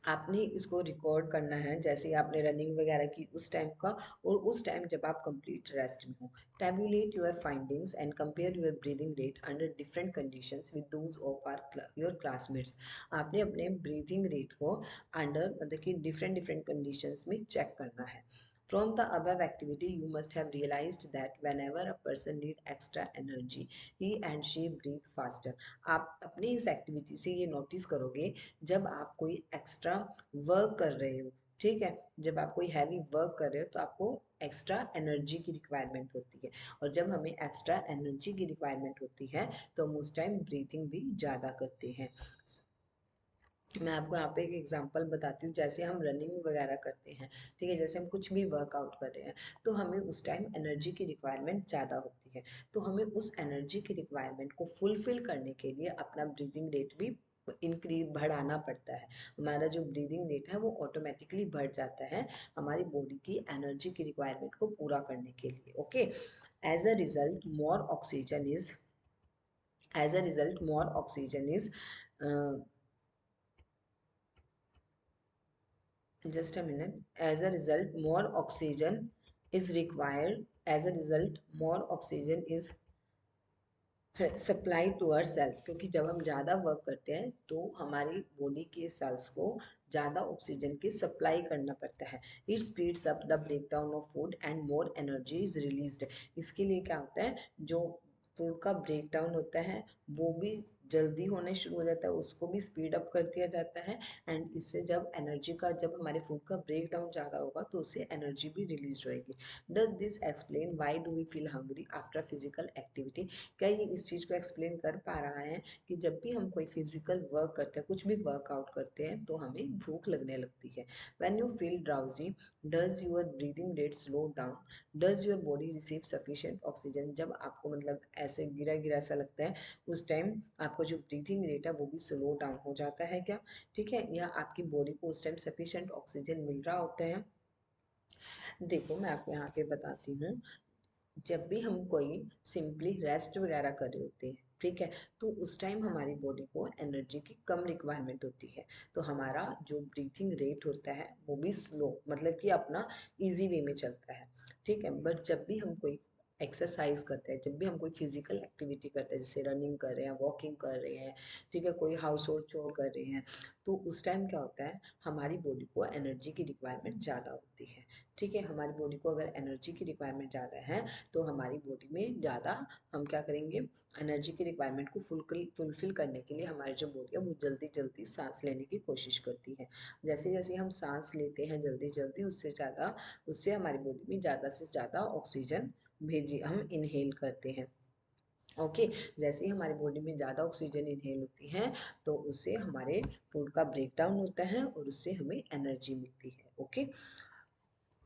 आपने इसको रिकॉर्ड करना है जैसे आपने रनिंग वगैरह की उस टाइम का, और उस टाइम जब आप कंप्लीट रेस्ट में हो। Tabulate your findings and compare your breathing rate under different conditions with those of our your classmates. आपने अपने ब्रीदिंग रेट को अंडर मतलब कि डिफरेंट डिफरेंट कंडीशंस में चेक करना है। From the above activity, you must have realized that whenever a person needs extra energy, he and she breathe faster. आप अपनी इस एक्टिविटी से ये नोटिस करोगे, जब आप कोई एक्स्ट्रा वर्क कर रहे हो, ठीक है, जब आप कोई हैवी वर्क कर रहे हो तो आपको एक्स्ट्रा एनर्जी की रिक्वायरमेंट होती है, और जब हमें एक्स्ट्रा एनर्जी की रिक्वायरमेंट होती है तो हम उस टाइम ब्रीथिंग भी ज़्यादा करते हैं। मैं आपको यहाँ पे एक एग्जांपल बताती हूँ, जैसे हम रनिंग वगैरह करते हैं, ठीक है, जैसे हम कुछ भी वर्कआउट कर रहे हैं, तो हमें उस टाइम एनर्जी की रिक्वायरमेंट ज़्यादा होती है, तो हमें उस एनर्जी की रिक्वायरमेंट को फुलफिल करने के लिए अपना ब्रीदिंग रेट भी इंक्रीज बढ़ाना पड़ता है। हमारा जो ब्रीदिंग रेट है वो ऑटोमेटिकली बढ़ जाता है हमारी बॉडी की एनर्जी की रिक्वायरमेंट को पूरा करने के लिए। Okay, as a result more oxygen is as a result more oxygen is just a minute. As a result more oxygen is required. As a result more oxygen is supply to our cells, क्योंकि जब हम ज़्यादा work करते हैं तो हमारी body के sales को ज़्यादा ऑक्सीजन की सप्लाई करना पड़ता है। It speeds up the break down of food and more energy is released. इसके लिए क्या होता है, जो फूड का ब्रेक डाउन होता है वो भी जल्दी होने शुरू हो जाता है, उसको भी स्पीड अप कर दिया जाता है, एंड इससे जब एनर्जी का जब हमारे फूड का ब्रेक डाउन ज़्यादा होगा तो उससे एनर्जी भी रिलीज होएगी। Does this explain why do we feel hungry after physical activity. क्या ये इस चीज़ को एक्सप्लेन कर पा रहा है कि जब भी हम कोई फिजिकल वर्क करते हैं, कुछ भी वर्कआउट करते हैं, तो हमें भूख लगने लगती है। When you feel drowsy does your breathing rate slow down, does your body receive sufficient oxygen. जब आपको मतलब ऐसे गिरा गिरा सा लगता है, उस टाइम आपको जो ब्रीदिंग रेट है वो भी स्लो डाउन हो जाता है क्या, ठीक है, या आपकी बॉडी को उस टाइम सफिशिएंट ऑक्सीजन मिल रहा होता है। देखो मैं आपको यहाँ पे बताती हूँ, जब भी हम कोई सिंपली रेस्ट वगैरह कर रहे होते हैं, ठीक है, तो उस टाइम हमारी बॉडी को एनर्जी की कम रिक्वायरमेंट होती है, तो हमारा जो ब्रीथिंग रेट होता है वो भी स्लो मतलब कि अपना इजी वे में चलता है, ठीक है। बट जब भी हम कोई एक्सरसाइज करते हैं, जब भी हम कोई फिजिकल एक्टिविटी करते हैं, जैसे रनिंग कर रहे हैं, वॉकिंग कर रहे हैं, ठीक है, कोई हाउस होल्ड चोर कर रहे हैं, तो उस टाइम क्या होता है, हमारी बॉडी को एनर्जी की रिक्वायरमेंट ज़्यादा होती है, ठीक है। हमारी बॉडी को अगर एनर्जी की रिक्वायरमेंट ज़्यादा है तो हमारी बॉडी में ज़्यादा हम क्या करेंगे, एनर्जी की रिक्वायरमेंट को फुलफिल करने के लिए हमारी जो बॉडी है वो जल्दी जल्दी सांस लेने की कोशिश करती है। जैसे जैसे हम सांस लेते हैं जल्दी जल्दी, उससे ज़्यादा उससे हमारी बॉडी में ज़्यादा से ज़्यादा ऑक्सीजन भेजी हम इनहेल करते हैं। ओके, जैसे ही हमारी बॉडी में ज़्यादा ऑक्सीजन इनहेल होती है तो उससे हमारे फूड का ब्रेक डाउन होता है और उससे हमें एनर्जी मिलती है। ओके,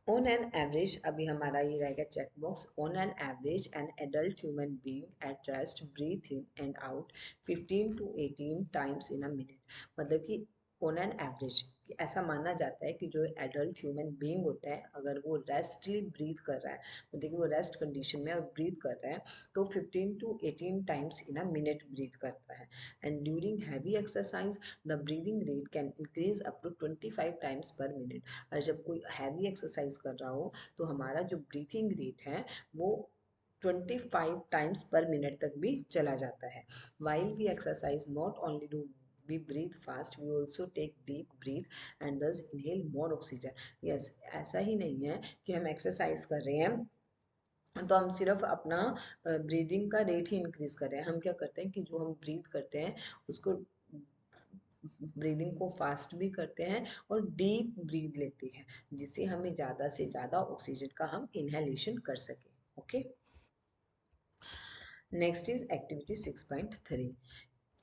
ऑन एन एवरेज, अभी हमारा ये रहेगा check box, on an average an adult human being at rest breathe in and out 15 to 18 times in a minute. मतलब कि ऑन एन एवरेज ऐसा माना जाता है कि जो एडल्ट ह्यूमन बीइंग होता है अगर वो रेस्टली ब्रीथ कर रहा है, मतलब कि वो रेस्ट कंडीशन में और ब्रीथ कर रहा है, तो 15 to 18 times in a minute breathe करता है। And during heavy exercise the breathing rate can increase up to 25 times per minute. और जब कोई हैवी एक्सरसाइज कर रहा हो तो हमारा जो ब्रीथिंग रेट है वो 25 टाइम्स पर मिनट तक भी चला जाता है। While we exercise not only do we breathe fast, we also take deep breath and thus inhale more oxygen. Yes, ऐसा ही नहीं है कि हम एक्सरसाइज कर रहे हैं तो हम सिर्फ अपना ब्रीदिंग का रेट ही इंक्रीज कर रहे हैं। हम क्या करते हैं कि जो हम ब्रीथ करते हैं उसको ब्रीदिंग को फास्ट भी करते हैं और डीप ब्रीद लेते हैं, जिससे हमें ज़्यादा से ज़्यादा ऑक्सीजन का हम इनहेलेशन कर सकें। Okay, next is activity 6.3.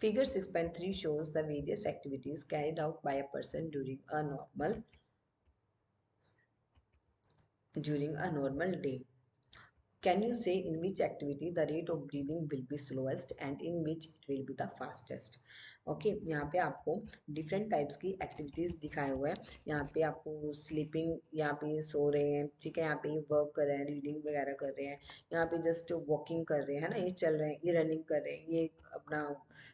Figure 6.3 shows the various activities carried out by a person during a normal day. Can you say in which activity the rate of breathing will be slowest and in which it will be the fastest? Okay यहाँ पे आपको different types की activities दिखाए हुए हैं। यहाँ पे आपको स्लीपिंग, यहाँ पे सो रहे हैं, ठीक है, यहाँ पे वर्क कर रहे हैं, रीडिंग वगैरह कर रहे हैं, यहाँ पे जस्ट वॉकिंग कर रहे हैं ना, ये चल रहे हैं, ये रनिंग कर रहे हैं, ये अपना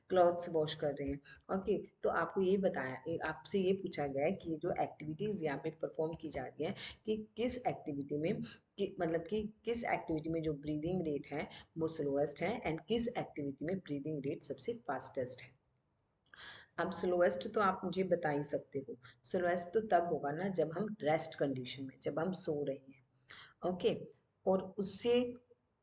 क्लॉथ्स वॉश कर रहे हैं। ओके, तो आपको ये बताया, आपसे ये पूछा गया है कि जो एक्टिविटीज़ यहाँ पे परफॉर्म की जा रही है, कि किस एक्टिविटी में मतलब कि किस एक्टिविटी में जो ब्रीदिंग रेट है वो स्लोएस्ट है एंड किस एक्टिविटी में ब्रीदिंग रेट सबसे फास्टेस्ट है। अब स्लोएस्ट तो आप मुझे बता ही सकते हो, स्लोएस्ट तो तब होगा ना जब हम रेस्ट कंडीशन में, जब हम सो रहे हैं। ओके, और उससे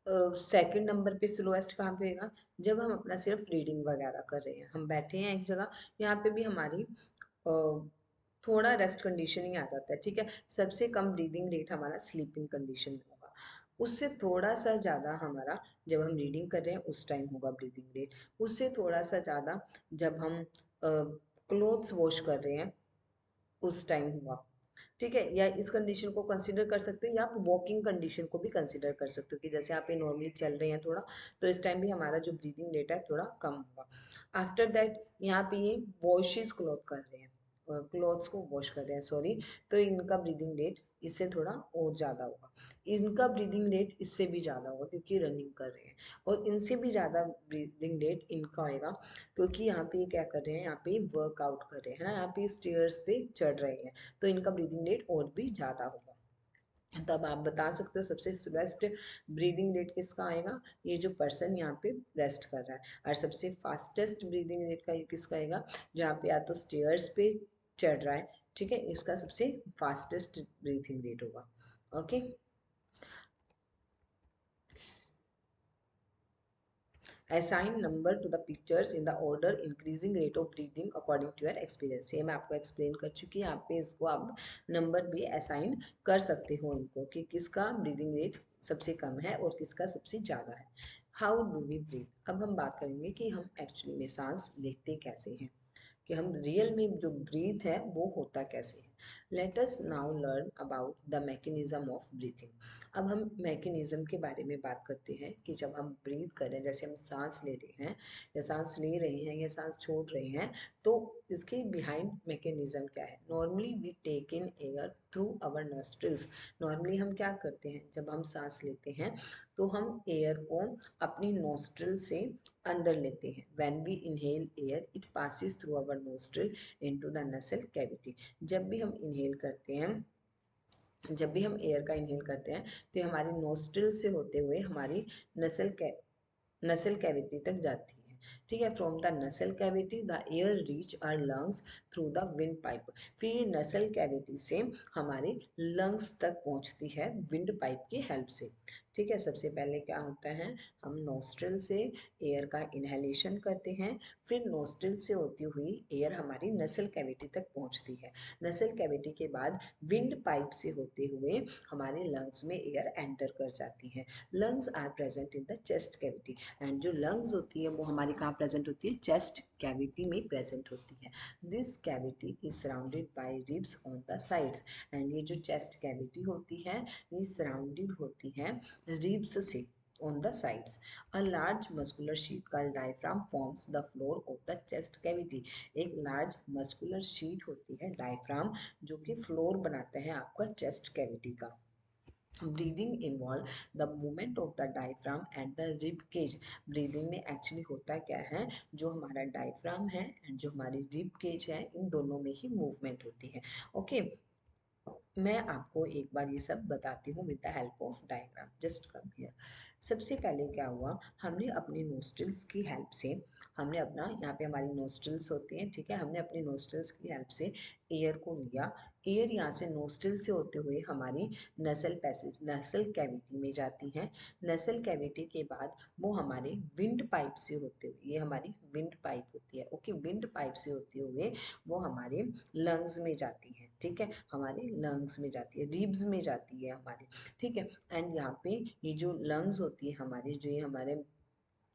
सेकंड नंबर पे स्लोएस्ट कहाँ पे होगा, जब हम अपना सिर्फ रीडिंग वगैरह कर रहे हैं, हम बैठे हैं एक जगह, यहाँ पे भी हमारी थोड़ा रेस्ट कंडीशन ही आ जाता है, ठीक है। सबसे कम ब्रीदिंग रेट हमारा स्लीपिंग कंडीशन में होगा, उससे थोड़ा सा ज़्यादा हमारा जब हम रीडिंग कर रहे हैं उस टाइम होगा ब्रीदिंग रेट, उससे थोड़ा सा ज़्यादा जब हम क्लोथ्स वॉश कर रहे हैं उस टाइम हुआ, ठीक है। या इस कंडीशन को कंसिडर कर सकते हो, या आप वॉकिंग कंडीशन को भी कंसिडर कर सकते हो कि जैसे आप ये नॉर्मली चल रहे हैं थोड़ा, तो इस टाइम भी हमारा जो ब्रीदिंग रेट है थोड़ा कम होगा। आफ्टर दैट यहाँ पे ये वॉशेस क्लॉथ कर रहे हैं, क्लॉथ्स को वॉश कर रहे हैं, सॉरी, तो इनका ब्रीदिंग रेट इससे थोड़ा और ज़्यादा होगा, इनका ब्रीदिंग रेट इससे भी ज़्यादा होगा क्योंकि रनिंग कर रहे हैं, और इनसे भी ज़्यादा ब्रीदिंग रेट इनका होएगा क्योंकि यहाँ पे ये क्या कर रहे हैं, यहाँ पे वर्कआउट कर रहे हैं ना, यहाँ पे स्टेयर्स पे चढ़ रहे हैं, तो इनका ब्रीदिंग रेट और भी ज़्यादा होगा। तब आप बता सकते हो सबसे स्लोएस्ट ब्रीदिंग रेट किसका आएगा, ये जो पर्सन यहाँ पे रेस्ट कर रहा है, और सबसे फास्टेस्ट ब्रीदिंग रेट का ये किसका आएगा, जहाँ पे या तो स्टेयर्स पे चढ़ रहा है, ठीक है, इसका सबसे फास्टेस्ट ब्रीथिंग रेट होगा। Okay, assign number to the pictures in the order increasing rate of breathing according to your experience। ये मैं आपको एक्सप्लेन कर चुकी हूँ, यहाँ पे इसको आप नंबर भी असाइन कर सकते हो इनको कि किसका ब्रीदिंग रेट सबसे कम है और किसका सबसे ज़्यादा है। हाउ डू वी ब्रीथ, अब हम बात करेंगे कि हम एक्चुअली में सांस लेते कैसे हैं, कि हम रियल में जो ब्रीथ है वो होता कैसे है। Let us now learn about the mechanism of breathing. अब हम मैकेनिज्म के बारे में बात करते हैं कि जब हम ब्रीथ कर रहे हैं, जैसे हम सांस ले रहे हैं या सांस ले रहे हैं या सांस छोड़ रहे हैं, तो इसके बिहाइंड मैकेनिज्म क्या है। Normally we take in air through our nostrils. Normally हम क्या करते हैं, जब हम सांस लेते हैं तो हम एयर को अपनी नॉस्ट्रिल से अंदर लेते हैं। When we inhale air it passes through our nostril into the nasal cavity. जब भी हम इनहेल करते हैं, जब भी हम एयर का इनहेल करते हैं तो ये हमारी नोस्ट्रिल से होते हुए हमारी नसल कैविटी तक जाती है, ठीक है। From the nasal cavity the air reach our lungs through the wind pipe. फिर ये नसल कैविटी से हमारे लंग्स तक पहुंचती है विंड पाइप की हेल्प से, ठीक है। सबसे पहले क्या होता है, हम नोस्ट्रिल से एयर का इनहेलेशन करते हैं, फिर नोस्ट्रिल से होती हुई एयर हमारी नसल कैविटी तक पहुंचती है। नसल कैविटी के बाद विंड पाइप से होते हुए हमारे लंग्स में एयर एंटर कर जाती है। Lungs are present in the chest cavity, and जो लंग्स होती है वो हमारी कहाँ प्रेजेंट होती है, चेस्ट कैविटी में प्रेजेंट होती है। This cavity is surrounded by ribs on the sides, and ये जो चेस्ट कैविटी होती है ये सराउंडेड होती है रिब्स से on the sides. A large muscular sheet called diaphragm forms the floor of the chest cavity. एक large muscular sheet होती है diaphragm जो कि फ्लोर बनाते हैं आपका चेस्ट कैविटी का। Breathing involve the movement of the diaphragm and the rib cage. Breathing में एक्चुअली होता क्या है, जो हमारा डायफ्राम है एंड जो हमारी रिब केज है इन दोनों में ही मूवमेंट होती है। ओके, मैं आपको एक बार ये सब बताती हूँ with the help of diagram. Just come here. सबसे पहले क्या हुआ, हमने अपने नोस्ट्रल्स की हेल्प से, हमने अपना, यहाँ पे हमारी नोस्ट्रल्स होती हैं, ठीक है, हमने अपनी नोस्ट्रल्स की हेल्प से एयर को लिया। एयर यहाँ से नोस्ट्रल से होते हुए हमारी नसल पैसेज, नसल कैविटी में जाती है। नसल कैविटी के बाद वो हमारे विंड पाइप से होते हुए, ये हमारी विंड पाइप होती है, ओके, विंड पाइप से होते हुए वो हमारे लंग्स में जाती है, ठीक है, हमारे लंग्स में जाती है, रिब्स में जाती है हमारे, ठीक है। एंड यहाँ पे ये जो लंग्स होती है हमारी, जो ये हमारे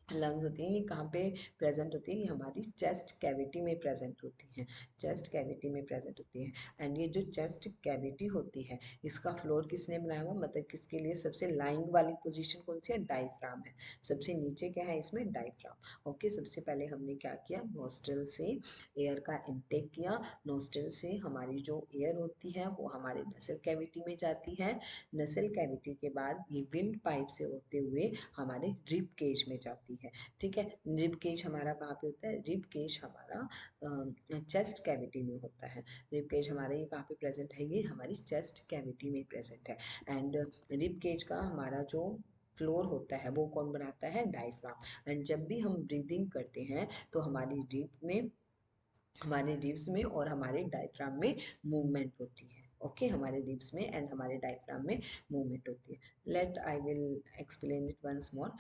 लंग्स होती हैं, ये कहाँ पे प्रेजेंट होती है, ये हमारी चेस्ट कैविटी में प्रेजेंट होती हैं, चेस्ट कैविटी में प्रेजेंट होती है। एंड ये जो चेस्ट कैविटी होती है, इसका फ्लोर किसने बनाया हुआ, मतलब किसके लिए सबसे लाइंग वाली पोजीशन कौन सी है, डायफ्राम है। सबसे नीचे क्या है इसमें, डायफ्राम, ओके। सबसे पहले हमने क्या किया, नोस्ट्रल से एयर का इनटेक किया। नोस्ट्रल से हमारी जो एयर होती है वो हमारे नसल कैविटी में जाती है। नसल कैविटी के बाद ये विंड पाइप से होते हुए हमारे रिब केज में जाती है, ठीक है। रिब केज हमारा कहाँ पे होता है, रिब केज हमारा चेस्ट कैविटी में होता है। रिब केज हमारे ये कहाँ पे प्रेजेंट है, ये हमारी चेस्ट कैविटी में प्रेजेंट है। एंड रिब केज का हमारा जो फ्लोर होता है वो कौन बनाता है, डायफ्राम। एंड जब भी हम ब्रीदिंग करते हैं तो हमारी रिब में, हमारे रिब्स में और हमारे डायफ्राम में मूवमेंट होती है, ओके, हमारे रिब्स में एंड हमारे डायफ्राम में मूवमेंट होती है। Let I will explain it once more.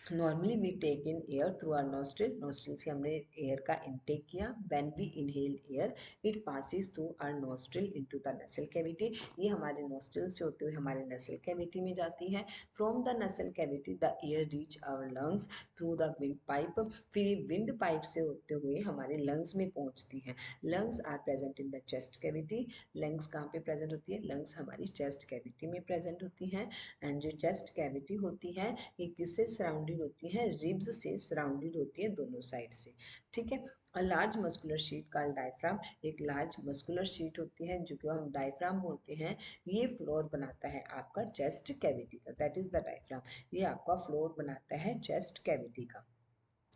Normally we take in air through our nostril, nostril से हमने एयर का इनटेक किया। When we inhale air it passes through our nostril into the nasal cavity, ये हमारे nostril से होते हुए हमारे नसल कैविटी में जाती है। From the nasal cavity the air reach our lungs through the wind pipe, फिर विंड पाइप से होते हुए हमारे लंग्स में पहुंचती है। Lungs are present in the chest cavity, lungs कहाँ पे प्रेजेंट होती है, लंग्स हमारी चेस्ट कैविटी में प्रेजेंट होती है। एंड जो चेस्ट कैविटी होती है ये किससे सराउंडेड होती है, रिब्स से सराउंडेड होती है दोनों साइड से, ठीक है। A large muscular sheet called diaphragm, एक लार्ज मस्कुलर शीट होती है जो कि हम डायफ्राम बोलते हैं, ये फ्लोर बनाता है आपका चेस्ट कैविटी का, दैट इज द डायफ्राम। ये आपका फ्लोर बनाता है चेस्ट कैविटी का।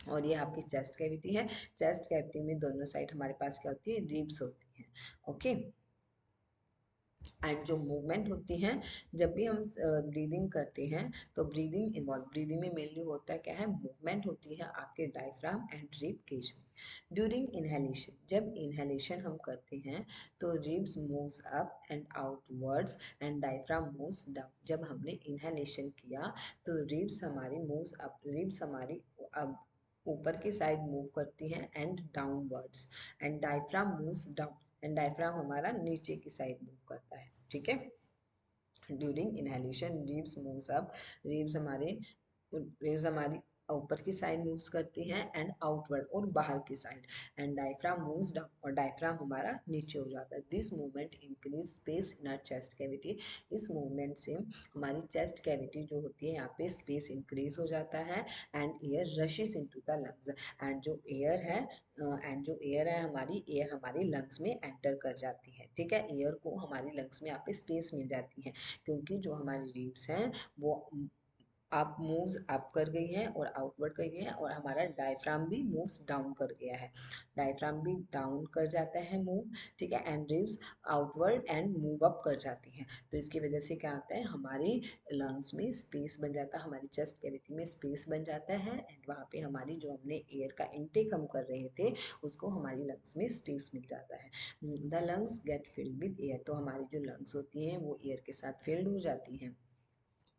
और ये आपकी चेस्ट कैविटी है। चेस्ट कैविटी में दोनों साइड हमारे पास क्या होती है, रिब्स होती है, ओके। एंड जो मूवमेंट होती है, जब भी हम ब्रीदिंग करते हैं तो ब्रीदिंग इन्वॉल्व, ब्रीदिंग में मेनली होता है क्या है, मूवमेंट होती है आपके डायफ्राम एंड रिब केज में। ड्यूरिंग इनहेलेशन, जब इनहेलेशन हम करते हैं तो ribs moves up and outwards and diaphragm moves down. जब हमने इनहेलेशन किया तो रिब्स हमारी मूव्स अप, रिब्स हमारी अब ऊपर की साइड मूव करती हैं and downwards, and diaphragm moves down, and diaphragm हमारा नीचे की साइड मूव करता है, ठीक है। During inhalation ribs moves up, ribs हमारी ऊपर की साइड मूव्स करती हैं एंड आउटवर्ड और बाहर की side, and diaphragm moves down और डायफ्राम हमारा नीचे हो जाता है। This movement increase space in our chest cavity, इस मूवमेंट से हमारी चेस्ट कैविटी जो होती है यहाँ पे स्पेस इंक्रीज हो जाता है। And air rushes into the lungs, and जो एयर है हमारी एयर हमारी लंग्स में एंटर कर जाती है, ठीक है। एयर को हमारी लंग्स में यहाँ पे स्पेस मिल जाती है क्योंकि जो हमारी रिब्स हैं वो अप मूव्स अप कर गई है और आउटवर्ड कर गई है, और हमारा डायफ्राम भी मूव्स डाउन कर गया है, डायफ्राम भी डाउन कर जाता है मूव, ठीक है। And ribs outward and move up कर जाती हैं, तो इसकी वजह से क्या होता है, हमारी लंग्स में स्पेस बन जाता है, हमारी चेस्ट कैविटी में स्पेस बन जाता है। एंड वहाँ पे हमारी जो हमने एयर का इनटेक हम कर रहे थे उसको हमारी लंग्स में स्पेस मिल जाता है। The lungs get filled with air, तो हमारी जो लंग्स होती हैं वो एयर के साथ फिल्ड हो जाती हैं।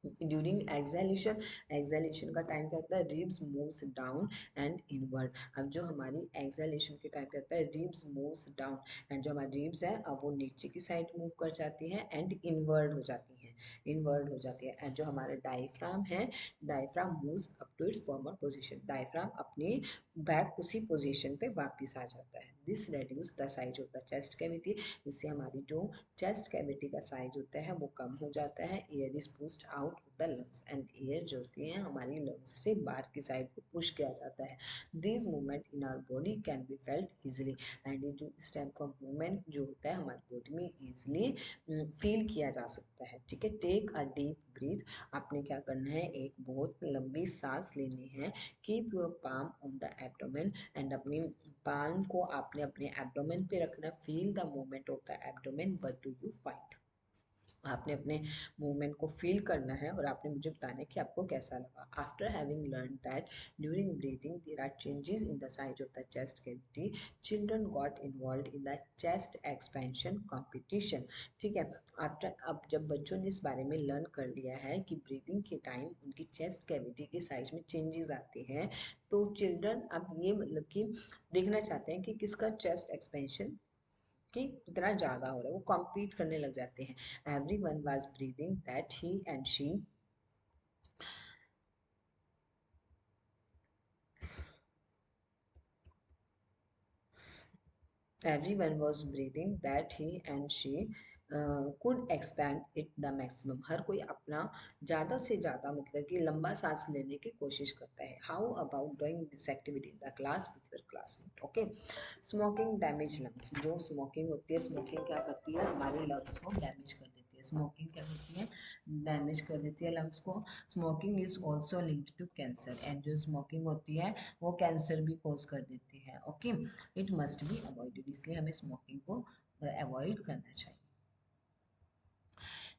ड्यूरिंग एक्सहेलेशन, एक्सहेलेशन का टाइम क्या होता है, ribs moves down and inward. अब जो हमारी एक्सहेलेशन के टाइम क्या होता है, रिब्स मूव्स डाउन, एंड जो हमारी रिब्स है अब वो नीचे की साइड मूव कर जाती है एंड इनवर्ड हो जाती है, इनवर्ड हो जाती है। एंड जो हमारा डायफ्राम है, diaphragm moves up to its former position, diaphragm अपनी बैक उसी पोजीशन पे वापस आ जाता है। This reduce the size of the chest cavity, इससे हमारी जो चेस्ट कैविटी का साइज होता है वो कम हो जाता है। Air is pushed out of the lungs, and air जो होती है हमारी लंग्स से बाहर की साइड को पुश किया जाता है। This movement in our body can be felt easily, and ये जो इस टाइप का मूवमेंट जो होता है हमारी बॉडी में इजिली फील किया जा सकता है, ठीक है। टेक अ डीप ब्रीथ, आपने क्या करना है, एक बहुत लंबी सांस लेनी है। Keep your palm on the abdomen, and अपनी पाल्म को आपने अपने एब्डोमेन पे रखना, feel the movement of the abdomen, what do you find. आपने अपने मूवमेंट को फील करना है और आपने मुझे बताना है कि आपको कैसा लगा। After having learn that during breathing there are changes in the size of the chest cavity, children got involve in the chest expansion competition. ठीक है, आफ्टर अब जब बच्चों ने इस बारे में लर्न कर लिया है कि ब्रीदिंग के टाइम उनकी चेस्ट कैविटी के साइज में चेंजेस आते हैं, तो चिल्ड्रन अब ये मतलब कि देखना चाहते हैं कि किसका चेस्ट एक्सपेंशन कि इतना ज़्यादा हो रहा है, वो कॉम्पीट करने लग जाते हैं। Every one was breathing that he and she everyone was breathing that he and she could expand it the maximum। हर कोई अपना ज़्यादा से ज़्यादा मतलब कि लंबा सांस लेने की कोशिश करता है। How about doing this activity in the class with your classmate. Okay, smoking damage lungs. जो स्मोकिंग होती है, स्मोकिंग क्या करती है, हमारे लंग्स को डैमेज कर देती है। स्मोकिंग क्या करती है, डैमेज कर देती है लंग्स को। Smoking is also linked to cancer, and जो स्मोकिंग होती है वो कैंसर भी कॉज कर देती है। Okay, it must be avoided, इसलिए हमें स्मोकिंग को अवॉइड करना चाहिए।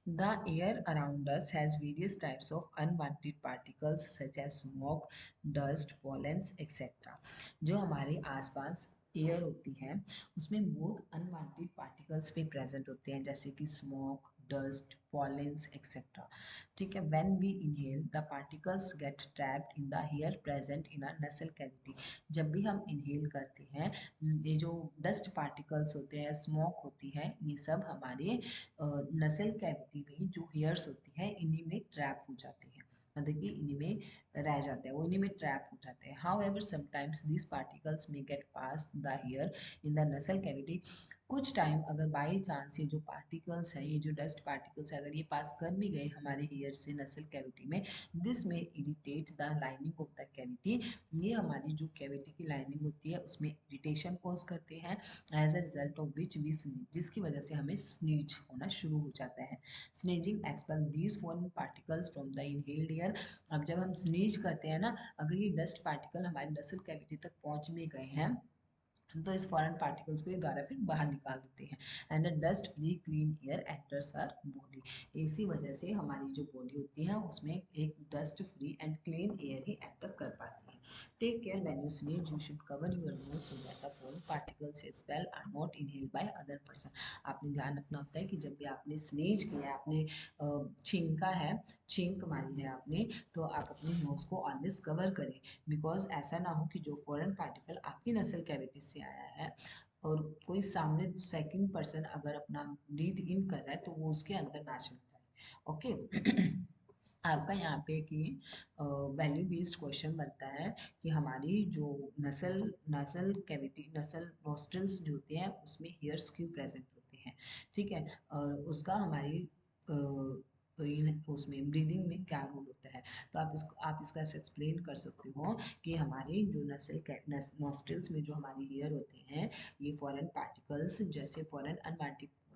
The air around us has various types of unwanted particles such as smoke, dust, pollens, etc. जो हमारे आसपास एयर होती है उसमें बहुत अनवांटेड पार्टिकल्स भी प्रेजेंट होते हैं, जैसे कि स्मोक, डस्ट, पॉलेंस एक्सेट्रा। ठीक है, when we inhale the particles get trapped in the air present in a nasal cavity. जब भी हम इनहेल करते हैं, ये जो डस्ट पार्टिकल्स होते हैं, स्मोक होती है, ये सब हमारे नसल कैविटी में जो हेयर्स होती है इन्हीं में ट्रैप हो जाती है, मतलब कि इन्हीं में रह जाते हैं, वो इन्हीं में ट्रैप हो जाते हैं। However sometimes this particles may get past the hair in the nasal cavity. कुछ टाइम अगर बाई चांस ये जो पार्टिकल्स हैं, ये जो डस्ट पार्टिकल्स है, अगर ये पास कर भी गए हमारे हेयर से नसल कैविटी में, दिस में irritate the lining of the cavity. ये हमारी जो कैविटी की लाइनिंग होती है उसमें इरिटेशन कॉज करते हैं, as a result of which we sneeze, जिसकी वजह से हमें स्नीज होना शुरू हो जाता है। Sneezing expel these foreign particles from the inhaled air. अब जब हम स्नीज करते हैं ना, अगर ये डस्ट पार्टिकल हमारे नसल कैविटी तक पहुंच भी गए हैं तो इस फॉरेन पार्टिकल्स को ये द्वारा फिर बाहर निकाल देते हैं, and dust free clean air enters our body. इसी वजह से हमारी जो बॉडी होती है उसमें एक dust free and clean air ही एंटर कर पाती है। Take care when you sneeze, you should cover your nose so that the foreign particles expel are not inhaled by other person. आपने ध्यान रखना होता है कि जब भी आपने स्नीज किया है, आपने छींका है, छींक मारी है आपने, तो आप अपने नोज को ऑलवेज कवर करें, बिकॉज ऐसा ना हो कि जो फॉरेन पार्टिकल आपकी नसल कैविटी से आया है और कोई सामने सेकंड पर्सन अगर अपना ब्रीथ इन कर रहा है तो वो उसके अंदर ना चल जाए। ओके आपका यहाँ पे कि वैल्यू बेस्ड क्वेश्चन बनता है कि हमारी जो नसल नसल कैविटी नसल नोस्ट्रल्स जो होते हैं उसमें हेयर्स क्यों प्रेजेंट होते हैं। ठीक है, और उसका हमारी उसमें ब्रीदिंग में क्या रोल होता है। तो आप इसको ऐसे एक्सप्लेन कर सकते हो कि हमारे जो नोस्ट्रल्स में जो हमारी हेयर होते हैं, ये फॉरेन पार्टिकल्स जैसे फॉरेन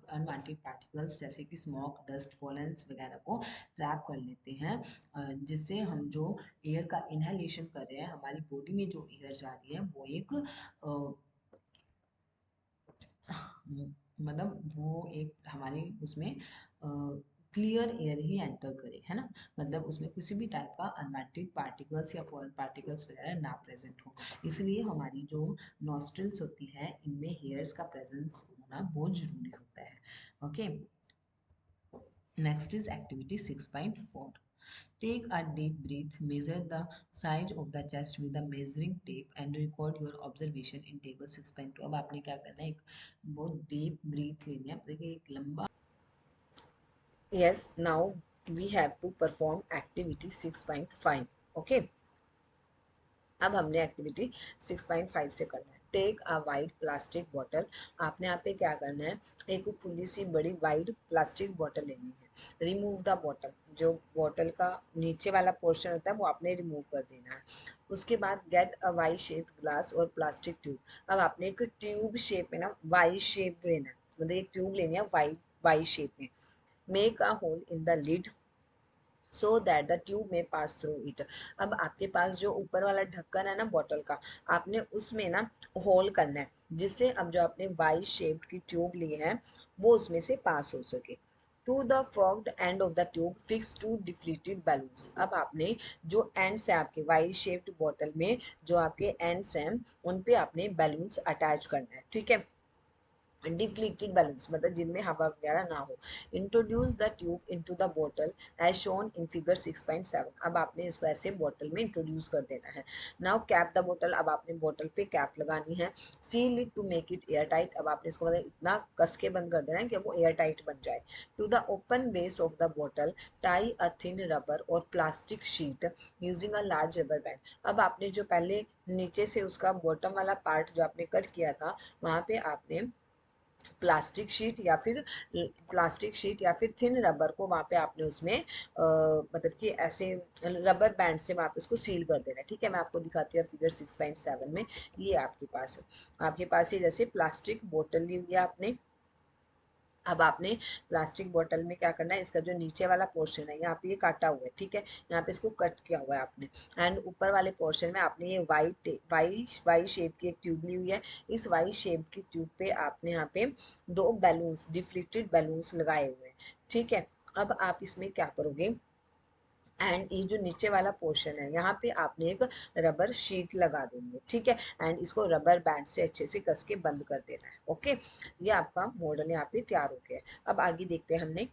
अनवांटेड पार्टिकल्स जैसे कि स्मोक, डस्ट, पोलेंस वगैरह को ट्रैप कर लेते हैं, जिससे हम जो एयर का इनहेलेशन कर रहे हैं, हमारी बॉडी में जो एयर जा रही है वो एक मतलब वो एक हमारी उसमें क्लियर एयर ही एंटर करे, है ना, मतलब उसमें किसी भी टाइप का अनवांटेड पार्टिकल्स या फॉरेन पार्टिकल्स वगैरह ना प्रेजेंट हो। इसलिए हमारी जो नॉस्ट्रल्स होती है इनमें हेयर्स का प्रेजेंस होना बहुत जरूरी होता है। Okay, next is activity 6.4। Take a deep breath, measure the size of the chest with a measuring tape and record your observation in table 6.2। अब आपने क्या करना है, एक बहुत डीप ब्रीथ लेनी है, देखिए एक लंबा। Yes, now we have to perform activity 6.5। Okay, अब हमने एक्टिविटी 6.5 से करना है। Take a wide plastic bottle. आपने यहाँ पे क्या करना है, एक खुली सी बड़ी वाइड प्लास्टिक बॉटल लेनी है। रिमूव द बॉटल, जो बॉटल का नीचे वाला पोर्शन होता है वो आपने रिमूव कर देना है। उसके बाद get a Y shape glass और प्लास्टिक ट्यूब। अब आपने एक ट्यूब शेप में ना वाई शेप लेना है, मतलब एक ट्यूब लेनी है वाई वाई शेप में। Make a hole in the lid so that the tube में पास थ्रू इट। अब आपके पास जो ऊपर वाला ढक्कन है ना बॉटल का, आपने उसमें ना होल करना है, जिससे अब जो आपने वाई शेप्ड की ट्यूब ली है वो उसमें से पास हो सके। To the forked end of the tube fix to deflated balloons. अब आपने जो एंड्स है आपके वाई शेप्ड बॉटल में, जो आपके एंड्स हैं उन पे आपने बैलून्स अटैच करना है, ठीक है। डिफ्लेक्टेड बैलून्स मतलब जिनमें हवा वगैरह ना हो। Introduce the tube into the bottle as shown in figure 6.7। अब आपने इसको ऐसे बॉटल में इंट्रोड्यूस कर देना है। Now cap the bottle. अब आपने बॉटल पे कैप लगानी है। Seal it to make it air tight. अब आपने इसको मतलब इतना कस के बंद कर देना है कि वो एयर टाइट बन जाए। To the open base of the bottle tie a thin rubber or plastic sheet using a large rubber band. अब आपने जो पहले नीचे से उसका बॉटम वाला पार्ट जो आपने कट किया था, वहां पे आपने प्लास्टिक शीट या फिर थिन रबर को वहाँ पे आपने उसमें मतलब कि ऐसे रबर बैंड से वहाँ पे उसको सील कर देना है, ठीक है। मैं आपको दिखाती हूँ फिगर 6.7 में। ये आपके पास ये जैसे प्लास्टिक बोतल ली हुई है आपने। अब आपने प्लास्टिक बोतल में क्या करना है, इसका जो नीचे वाला पोर्शन है यहाँ पे ये काटा हुआ है, ठीक है, यहाँ पे इसको कट किया हुआ है आपने। एंड ऊपर वाले पोर्शन में आपने ये वाई शेप की एक ट्यूब ली हुई है। इस वाई शेप की ट्यूब पे आपने यहाँ पे दो बैलून्स, डिफ्लेक्टेड बैलून्स लगाए हुए हैं, ठीक है। अब आप इसमें क्या करोगे, एंड ये जो नीचे वाला पोर्शन है यहाँ पे आपने एक रबर शीट लगा देंगे, ठीक है। एंड इसको रबर बैंड से अच्छे से कस के बंद कर देना है, ओके। ये आपका मॉडल यहाँ पे तैयार हो गया है। अब आगे देखते हैं हमने,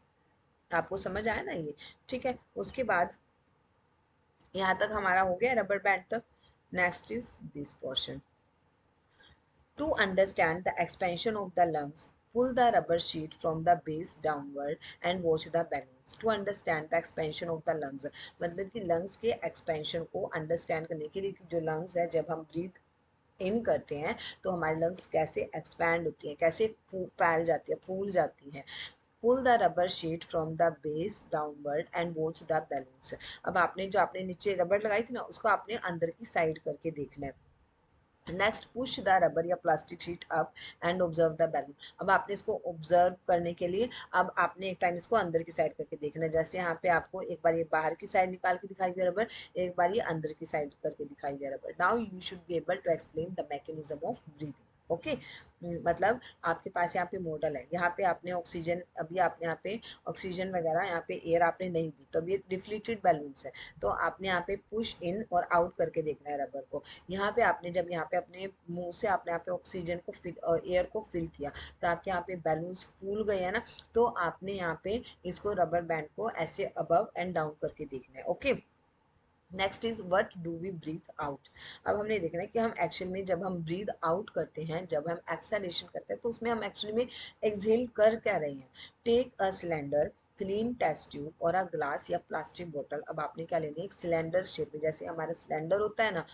आपको समझ आया ना ये, ठीक है। उसके बाद यहाँ तक हमारा हो गया रबर बैंड तक। Next is this portion. To understand the expansion of the lungs, pull the rubber sheet from the base downward and watch the balloons. To understand the expansion of the lungs, मतलब कि lungs के expansion को understand करने के लिए कि जो lungs है जब हम breathe इन करते हैं तो हमारी लंग्स कैसे एक्सपैंड होती है, कैसे फैल जाती है, फूल जाती है। Pull the rubber sheet from the base downward and watch the balloons. अब आपने जो आपने नीचे रबर लगाई थी ना उसको आपने अंदर की साइड करके देखना है। नेक्स्ट पुश द रबर या plastic sheet up and observe the balloon. अब आपने इसको ऑब्जर्व करने के लिए अब आपने एक टाइम इसको अंदर की साइड करके देखना है। जैसे यहाँ पे आपको एक बार ये बाहर की साइड निकाल के दिखाई दिया रबर, एक बार ये अंदर की साइड करके दिखाई दिया rubber. Now you should be able to explain the mechanism of breathing, okay. मतलब आपके पास यहाँ पे मॉडल है, यहाँ पे आपने ऑक्सीजन, अभी आपने यहाँ पे ऑक्सीजन वगैरह यहाँ पे एयर आपने नहीं दी, तो ये डिफ्लेटेड बैलून्स है। तो आपने यहाँ पे पुश इन और आउट करके देखना है रबर को। यहाँ पे आपने जब यहाँ पे अपने मुंह से आपने यहाँ पे ऑक्सीजन को फिल, एयर को फिल किया, तो आपके यहाँ पे बैलून्स फूल गए हैं ना, तो आपने यहाँ पे इसको रबर बैंड को ऐसे अबव एंड डाउन करके देखना है, okay. Next is what do we breathe out. अब हमने देखना है कि हम एक्चुअल में जब हम ब्रीथ आउट करते हैं, जब हम एक्सहेलेशन करते हैं, तो उसमें हम एक्चुअली में एक्सहेल कर क्या रहे हैं। Take a cylinder, clean test tube और अ ग्लास या प्लास्टिक बोतल। अब आपने क्या लेनी है, एक सिलेंडर शेप में, जैसे हमारा सिलेंडर होता है ना,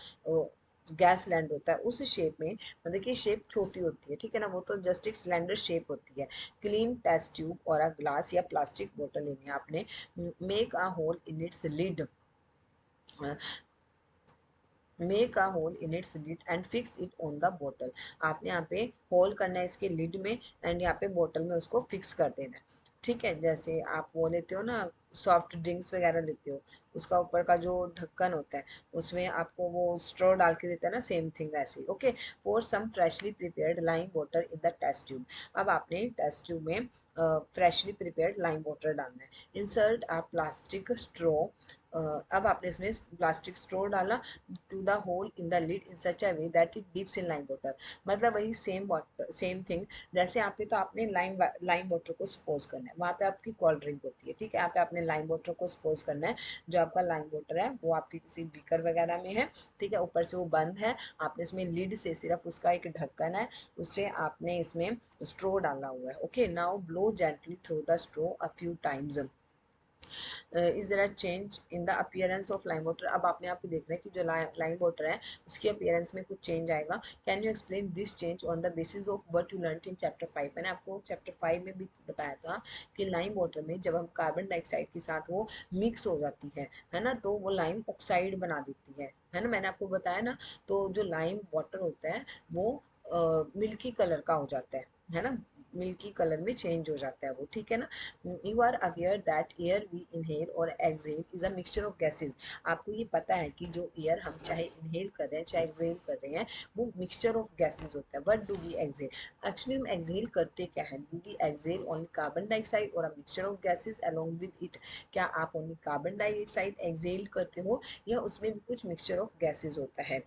गैस सिलेंडर होता है उस शेप में, मतलब कि शेप छोटी होती है, ठीक है ना, वो तो जस्ट एक सिलेंडर शेप होती है। क्लीन टेस्ट ट्यूब और अ ग्लास या प्लास्टिक बोतल लेनी है आपने। Make a hole in its lid, make a hole in its lid and fix it on the बोतल। आपने यहाँ पे होल करना है इसके लिड में, एंड यहाँ पे बोतल में उसको फिक्स कर देना है, ठीक है। जैसे आप वो लेते हो ना, सॉफ्ट ड्रिंक्स वगैरह लेते हो, उसका ऊपर का जो ढक्कन होता है उसमें आपको वो स्ट्रॉ डाल के देता है ना, सेम थिंग वैसे ही, okay. For some freshly prepared lime water in the test tube. अब आपने टेस्ट ट्यूब में फ्रेशली प्रिपेयर्ड लाइम वाटर डालना है। Insert a plastic straw. अब आपने इसमें प्लास्टिक स्ट्रॉ डाला to the hole in the lid in such a way that it dips in lime water. मतलब वही सेम वाटर, सेम थिंग। जैसे यहाँ पे तो आपने लाइम वाटर को सपोज करना है, वहाँ पे आपकी कोल्ड ड्रिंक होती है, ठीक है। यहाँ पे आपने लाइम वाटर को सपोज करना है, जो आपका लाइम वाटर है वो आपकी किसी बीकर वगैरह में है, ठीक है, ऊपर से वो बंद है। आपने इसमें लिड से सिर्फ उसका एक ढक्कन है, उससे आपने इसमें स्ट्रो डाला हुआ है, okay. Now blow gently through the straw a few times. Is there a change in the appearance of lime water. अब आपने यहाँ पे देखना है कि जो लाइम वाटर है उसकी अपीयरेंस में कुछ चेंज आएगा। Can you explain this change on the basis of what you learn in chapter 5। मैंने आपको चैप्टर 5 में भी बताया था कि लाइम वाटर में जब हम कार्बन डाइऑक्साइड के साथ वो मिक्स हो जाती है ना, तो वो लाइम ऑक्साइड बना देती है ना, मैंने आपको बताया ना। तो जो लाइम वाटर होता है वो मिल्की कलर का हो जाता है ना, मिल्की कलर में चेंज हो जाता है वो, ठीक है ना। You are aware that air we inhale or exhale is a mixture of gases. आपको ये पता है कि जो एयर हम चाहे इनहेल कर रहे हैं चाहे एक्सहेल कर रहे हैं वो मिक्सचर ऑफ गैसेज होता है। What do we exhale, actually हम एक्सहेल करते क्या है, do we exhale only carbon dioxide or a mixture of gases along with it. क्या आप ओनली कार्बन डाइऑक्साइड एक्सहेल करते हो या उसमें भी कुछ मिक्सचर ऑफ गैसेज होता है।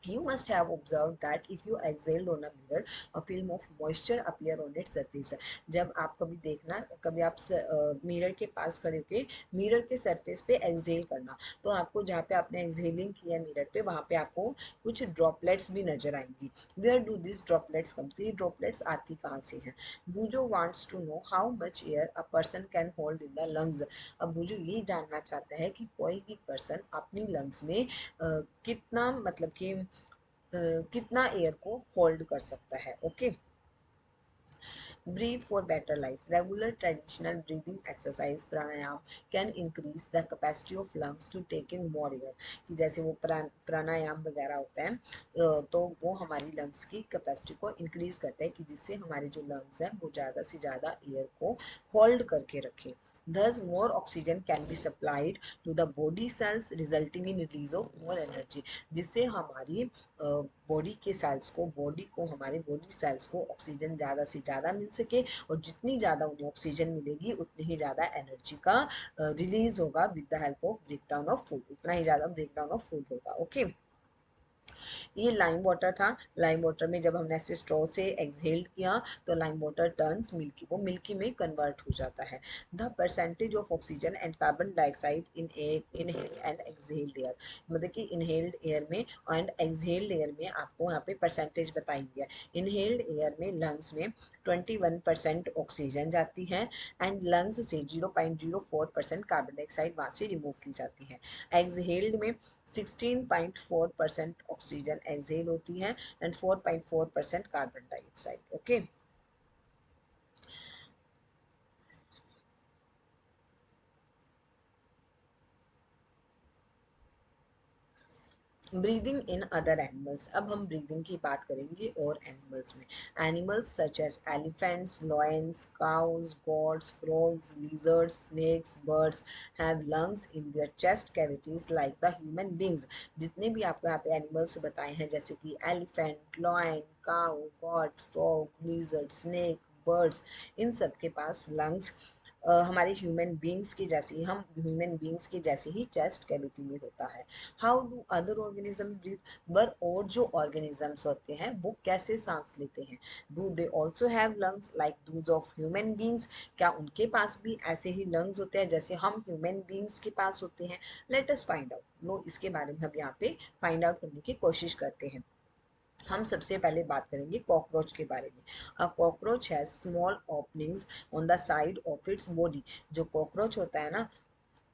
You must have observed that if you exhaled on a mirror, a film of moisture appear on its surface. जब आप कभी देखना, कभी आप मिरर के पास खड़े होके मिरर के सरफेस पे एक्सहेल करना, तो आपको जहाँ पे आपने एक्सहेलिंग किया मिरर पे वहाँ पे आपको कुछ ड्रॉपलेट्स भी नजर आएंगी। Where do this droplets come, तो ये ड्रॉपलेट्स आती कहाँ से हैं। Boojho wants to know how much air a person can hold in the lungs. अब बूजो ये जानना चाहता है कि कोई भी पर्सन अपनी लंग्स में कितना मतलब कि कितना एयर को होल्ड कर सकता है। Okay, breathe for better life, regular traditional breathing exercise pranayama can increase the capacity of lungs to take in more air. कि जैसे वो प्राणायाम वगैरह होता है तो वो हमारी लंग्स की कैपेसिटी को इंक्रीज करता है कि जिससे हमारे जो लंग्स हैं वो ज़्यादा से ज़्यादा एयर को होल्ड करके रखें। Thus, more oxygen can be supplied to the body cells, resulting in release of more energy. जिससे हमारी बॉडी के सेल्स को हमारे बॉडी सेल्स को ऑक्सीजन ज़्यादा से ज़्यादा मिल सके और जितनी ज़्यादा उन्हें ऑक्सीजन मिलेगी उतनी ही ज़्यादा एनर्जी का रिलीज होगा with the help of break down of food, उतना ही ज़्यादा ब्रेक डाउन ऑफ फूड होगा। ओके, ये लाइम वाटर था। लाइम वाटर में जब हमने ऐसे स्ट्रॉ से एक्सहेल किया तो लाइम वाटर टर्न्स मिल्की, वो मिल्की में कन्वर्ट हो जाता है। The percentage of oxygen and carbon dioxide in inhaled and exhaled air, मतलब कि इनहेल्ड एयर में एंड एक्सहेल्ड एयर में आपको यहाँ पे परसेंटेज बताई गई है। इनहेल्ड एयर में लंग्स में 21% ऑक्सीजन जाती है एंड लंग्स से 0.04% कार्बन डाइऑक्साइड वहाँ से रिमूव की जाती है। एक्सहेल्ड में 16.4% ऑक्सीजन एक्सहेल होती है and 4.4% carbon dioxide. Okay, breathing in other animals, अब हम ब्रीदिंग की बात करेंगे और एनिमल्स में। Animals such as elephants, lions, cows, goats, frogs, lizards, snakes, birds have lungs in their chest cavities like the human beings. जितने भी आपको यहाँ पे एनिमल्स बताए हैं जैसे कि elephant, lion, cow, goat, frog, lizard, snake, birds, इन सब के पास लंग्स हमारे ह्यूमन बींग्स के जैसे ही चेस्ट कैविटी में होता है। How do other organism breathe, पर और जो ऑर्गेनिजम्स होते हैं वो कैसे सांस लेते हैं। Do they also have lungs like Dooj of human beings, क्या उनके पास भी ऐसे ही लंग्स होते हैं जैसे हम ह्यूमन बींग्स के पास होते हैं। Let us find out, no इसके बारे में हम यहाँ पे फाइंड आउट करने की कोशिश करते हैं। हम सबसे पहले बात करेंगे कॉकरोच के बारे में। A cockroach has small openings on the side of its body. जो कॉकरोच होता है ना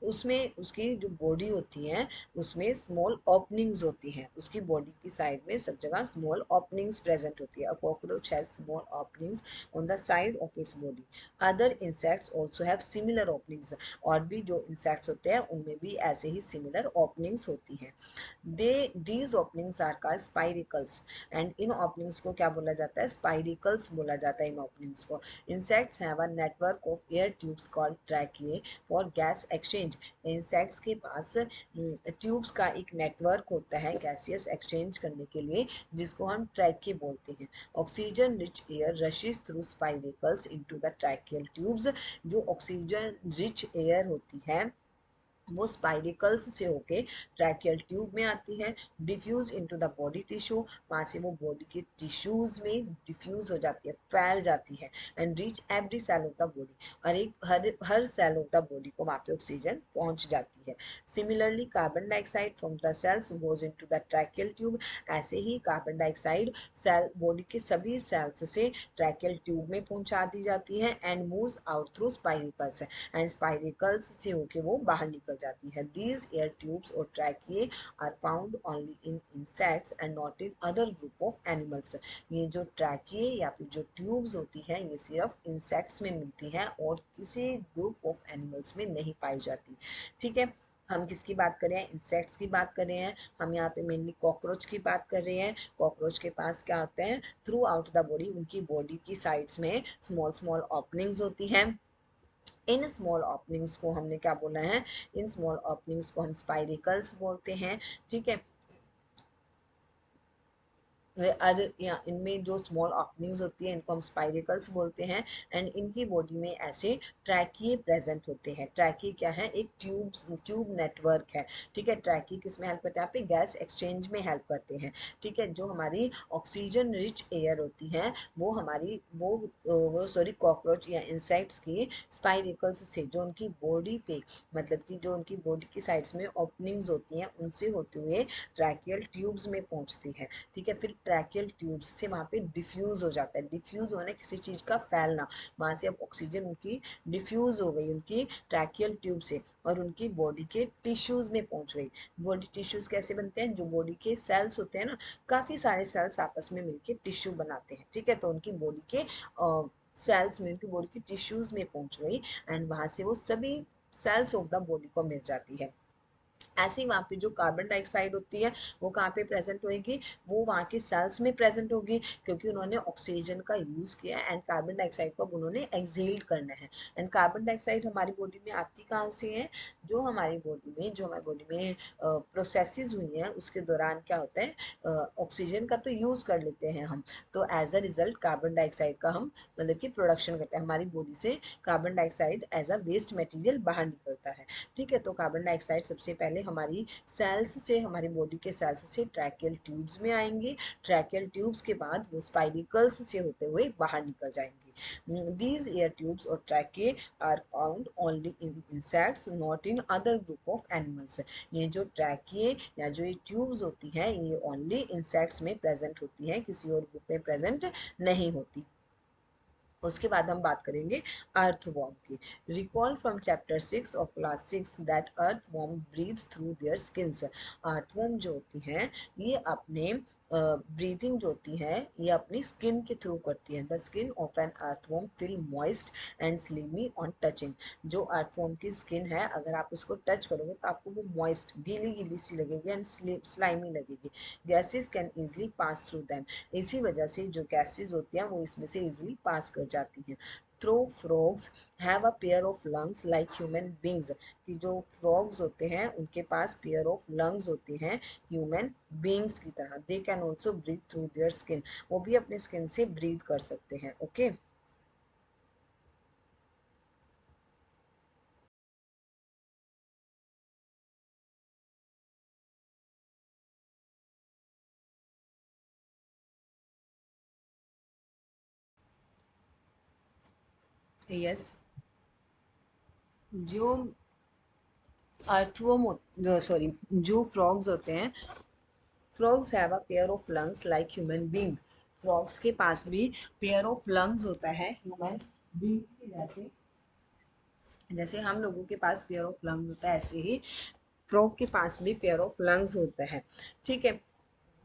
उसमें उसकी जो बॉडी होती है उसमें स्मॉल ओपनिंग्स होती हैं, उसकी बॉडी की साइड में सब जगह स्मॉल ओपनिंग्स प्रेजेंट होती है। A cockroach has small openings on the side of its body. Other insects also have similar openings, और भी जो इंसेक्ट्स होते हैं उनमें भी ऐसे ही सिमिलर ओपनिंग्स होती हैं। They these openings are called spiracles, and इन ओपनिंग्स को क्या बोला जाता है, स्पाइरिकल्स बोला जाता है इन ओपनिंग्स को। Insects have a network of air tubes called tracheae for gas exchange. Insects के पास ट्यूब्स का एक नेटवर्क होता है गैसियस एक्सचेंज करने के लिए जिसको हम ट्रैकिए बोलते हैं। Oxygen rich air rashes through spiracles into the tracheal tubes. जो ऑक्सीजन रिच एयर होती है वो स्पाइरिकल्स से होके ट्रैकियल ट्यूब में आती है, diffuse into the body tissue, वहाँ से वो बॉडी के टिश्यूज में डिफ्यूज हो जाती है, फैल जाती है and reach every cell of the body, और एक हर सेल ऑफ द बॉडी को वहाँ पे ऑक्सीजन पहुँच जाती है। Similarly carbon dioxide from the cells goes into the tracheal tube, ऐसे ही कार्बन डाइऑक्साइड सेल बॉडी के सभी सेल्स से ट्रैकियल ट्यूब में पहुँचा दी जाती है and moves out through spiracles, and spiracles से होके वो बाहर निकल जाती है। These air tubes or tracheae are found only in insects and not in other group of animals. ये जो ट्रैकिए या फिर जो ट्यूब्स होती है ये सिर्फ इंसेक्ट्स में मिलती है और किसी ग्रुप ऑफ एनिमल्स में नहीं पाई जाती। ठीक है, हम किसकी बात कर रहे हैं, इंसेक्ट्स की बात कर रहे हैं। हम यहाँ पे मेनली कॉकरोच की बात कर रहे हैं। कॉकरोच के पास क्या होते हैं, थ्रू आउट द बॉडी, उनकी बॉडी की साइड्स में स्मॉल स्मॉल ओपनिंग्स होती हैं। इन स्मॉल ओपनिंग्स को हमने क्या बोला है, इन स्मॉल ओपनिंग्स को हम स्पाइरिकल्स बोलते हैं। ठीक है, या इनमें जो स्मॉल ओपनिंग्स होती है इनको हम स्पाइरिकल्स बोलते हैं। एंड इनकी बॉडी में ऐसे ट्रैकिए प्रेजेंट होते हैं। ट्रैकिए क्या है, एक ट्यूब नेटवर्क है। ठीक है, ट्रैकिए किस में हेल्प करते हैं, यहाँ पे गैस एक्सचेंज में हेल्प करते हैं। ठीक है, जो हमारी ऑक्सीजन रिच एयर होती है वो हमारी वो सॉरी कॉकरोच या इंसेक्ट्स की स्पाइरिकल्स से, जो उनकी बॉडी पे मतलब कि जो उनकी बॉडी की साइड्स में ओपनिंग्स होती हैं उनसे होते हुए ट्रैकियल ट्यूब्स में पहुंचती है। ठीक है, फिर ट्रैकियल ट्यूब्स से वहाँ पे डिफ्यूज हो जाता है। डिफ्यूज होना किसी चीज़ का फैलना, वहाँ से अब ऑक्सीजन उनकी डिफ्यूज हो गई उनकी ट्रैकियल ट्यूब से और उनकी बॉडी के टिश्यूज में पहुंच गई। बॉडी टिश्यूज कैसे बनते हैं, जो बॉडी के सेल्स होते हैं ना, काफ़ी सारे सेल्स आपस में मिलके टिश्यू बनाते हैं। ठीक है, तो उनकी बॉडी के सेल्स में, उनकी बॉडी की टिश्यूज में पहुंच गई एंड वहाँ से वो सभी सेल्स ऑफ द बॉडी को मिल जाती है। ऐसे ही वहाँ पे जो कार्बन डाइऑक्साइड होती है वो कहाँ पे प्रेजेंट होएगी, वो वहाँ के सेल्स में प्रेजेंट होगी, क्योंकि उन्होंने ऑक्सीजन का यूज़ किया है एंड कार्बन डाइऑक्साइड को अब उन्होंने एक्सहेल्ड करना है। एंड कार्बन डाइऑक्साइड हमारी बॉडी में आती कहाँ से है, जो हमारी बॉडी में प्रोसेसेस हुई हैं उसके दौरान क्या होता है, ऑक्सीजन का तो यूज़ कर लेते हैं हम, तो as a result carbon dioxide का हम मतलब कि प्रोडक्शन करते हैं। हमारी बॉडी से carbon dioxide as a waste material बाहर निकलता है। ठीक है, तो कार्बन डाइऑक्साइड सबसे पहले हमारी सेल्स से, हमारी बॉडी के सेल्स से ट्रैकियल ट्यूब्स में आएंगी। ट्रैकियल ट्यूब्स के बाद वो स्पाइरिकल्स से होते हुए बाहर निकल जाएंगी। These air tubes or tracheae are found only in insects, not in other group of animals. ये जो ट्रैकिए या जो ये ट्यूब्स होती हैं ये ओनली इंसेक्ट्स में प्रेजेंट होती हैं, किसी और ग्रुप में प्रेजेंट नहीं होती। उसके बाद हम बात करेंगे अर्थवॉर्म की। Recall from chapter 6 of class 6 that earthworm breathe through their skins. Earthworm जो होती हैं ये अपने ब्रीथिंग जो होती है ये अपनी स्किन के थ्रू करती है। The skin of an earthworm feel moist and slimy on touching. जो अर्थवॉर्म की स्किन है अगर आप उसको टच करोगे तो आपको वो मॉइस्ट, गीली गीली सी लगेगी एंड स्लाइमी लगेगी। Gases can easily pass through them. इसी वजह से जो गैसेस होती हैं वो इसमें से इजीली पास कर जाती हैं। Throw frogs have a pair of lungs like human beings. कि जो फ्रॉग्स होते हैं उनके पास पेयर ऑफ लंग्स होते हैं ह्यूमन बींग्स की तरह। They can also breathe through their skin. वो भी अपने स्किन से ब्रीथ कर सकते हैं। Okay, yes. जो अर्थवर्म सॉरी जो फ्रॉग्स होते हैं, frogs have a pair of lungs like human beings. Frogs के पास भी पेयर ऑफ लंग्स होता है ह्यूमन बींग्स के जैसे। जैसे हम लोगों के पास पेयर ऑफ लंग्स होता है ऐसे ही फ्रॉग के पास भी पेयर ऑफ लंग्स होता है। ठीक है,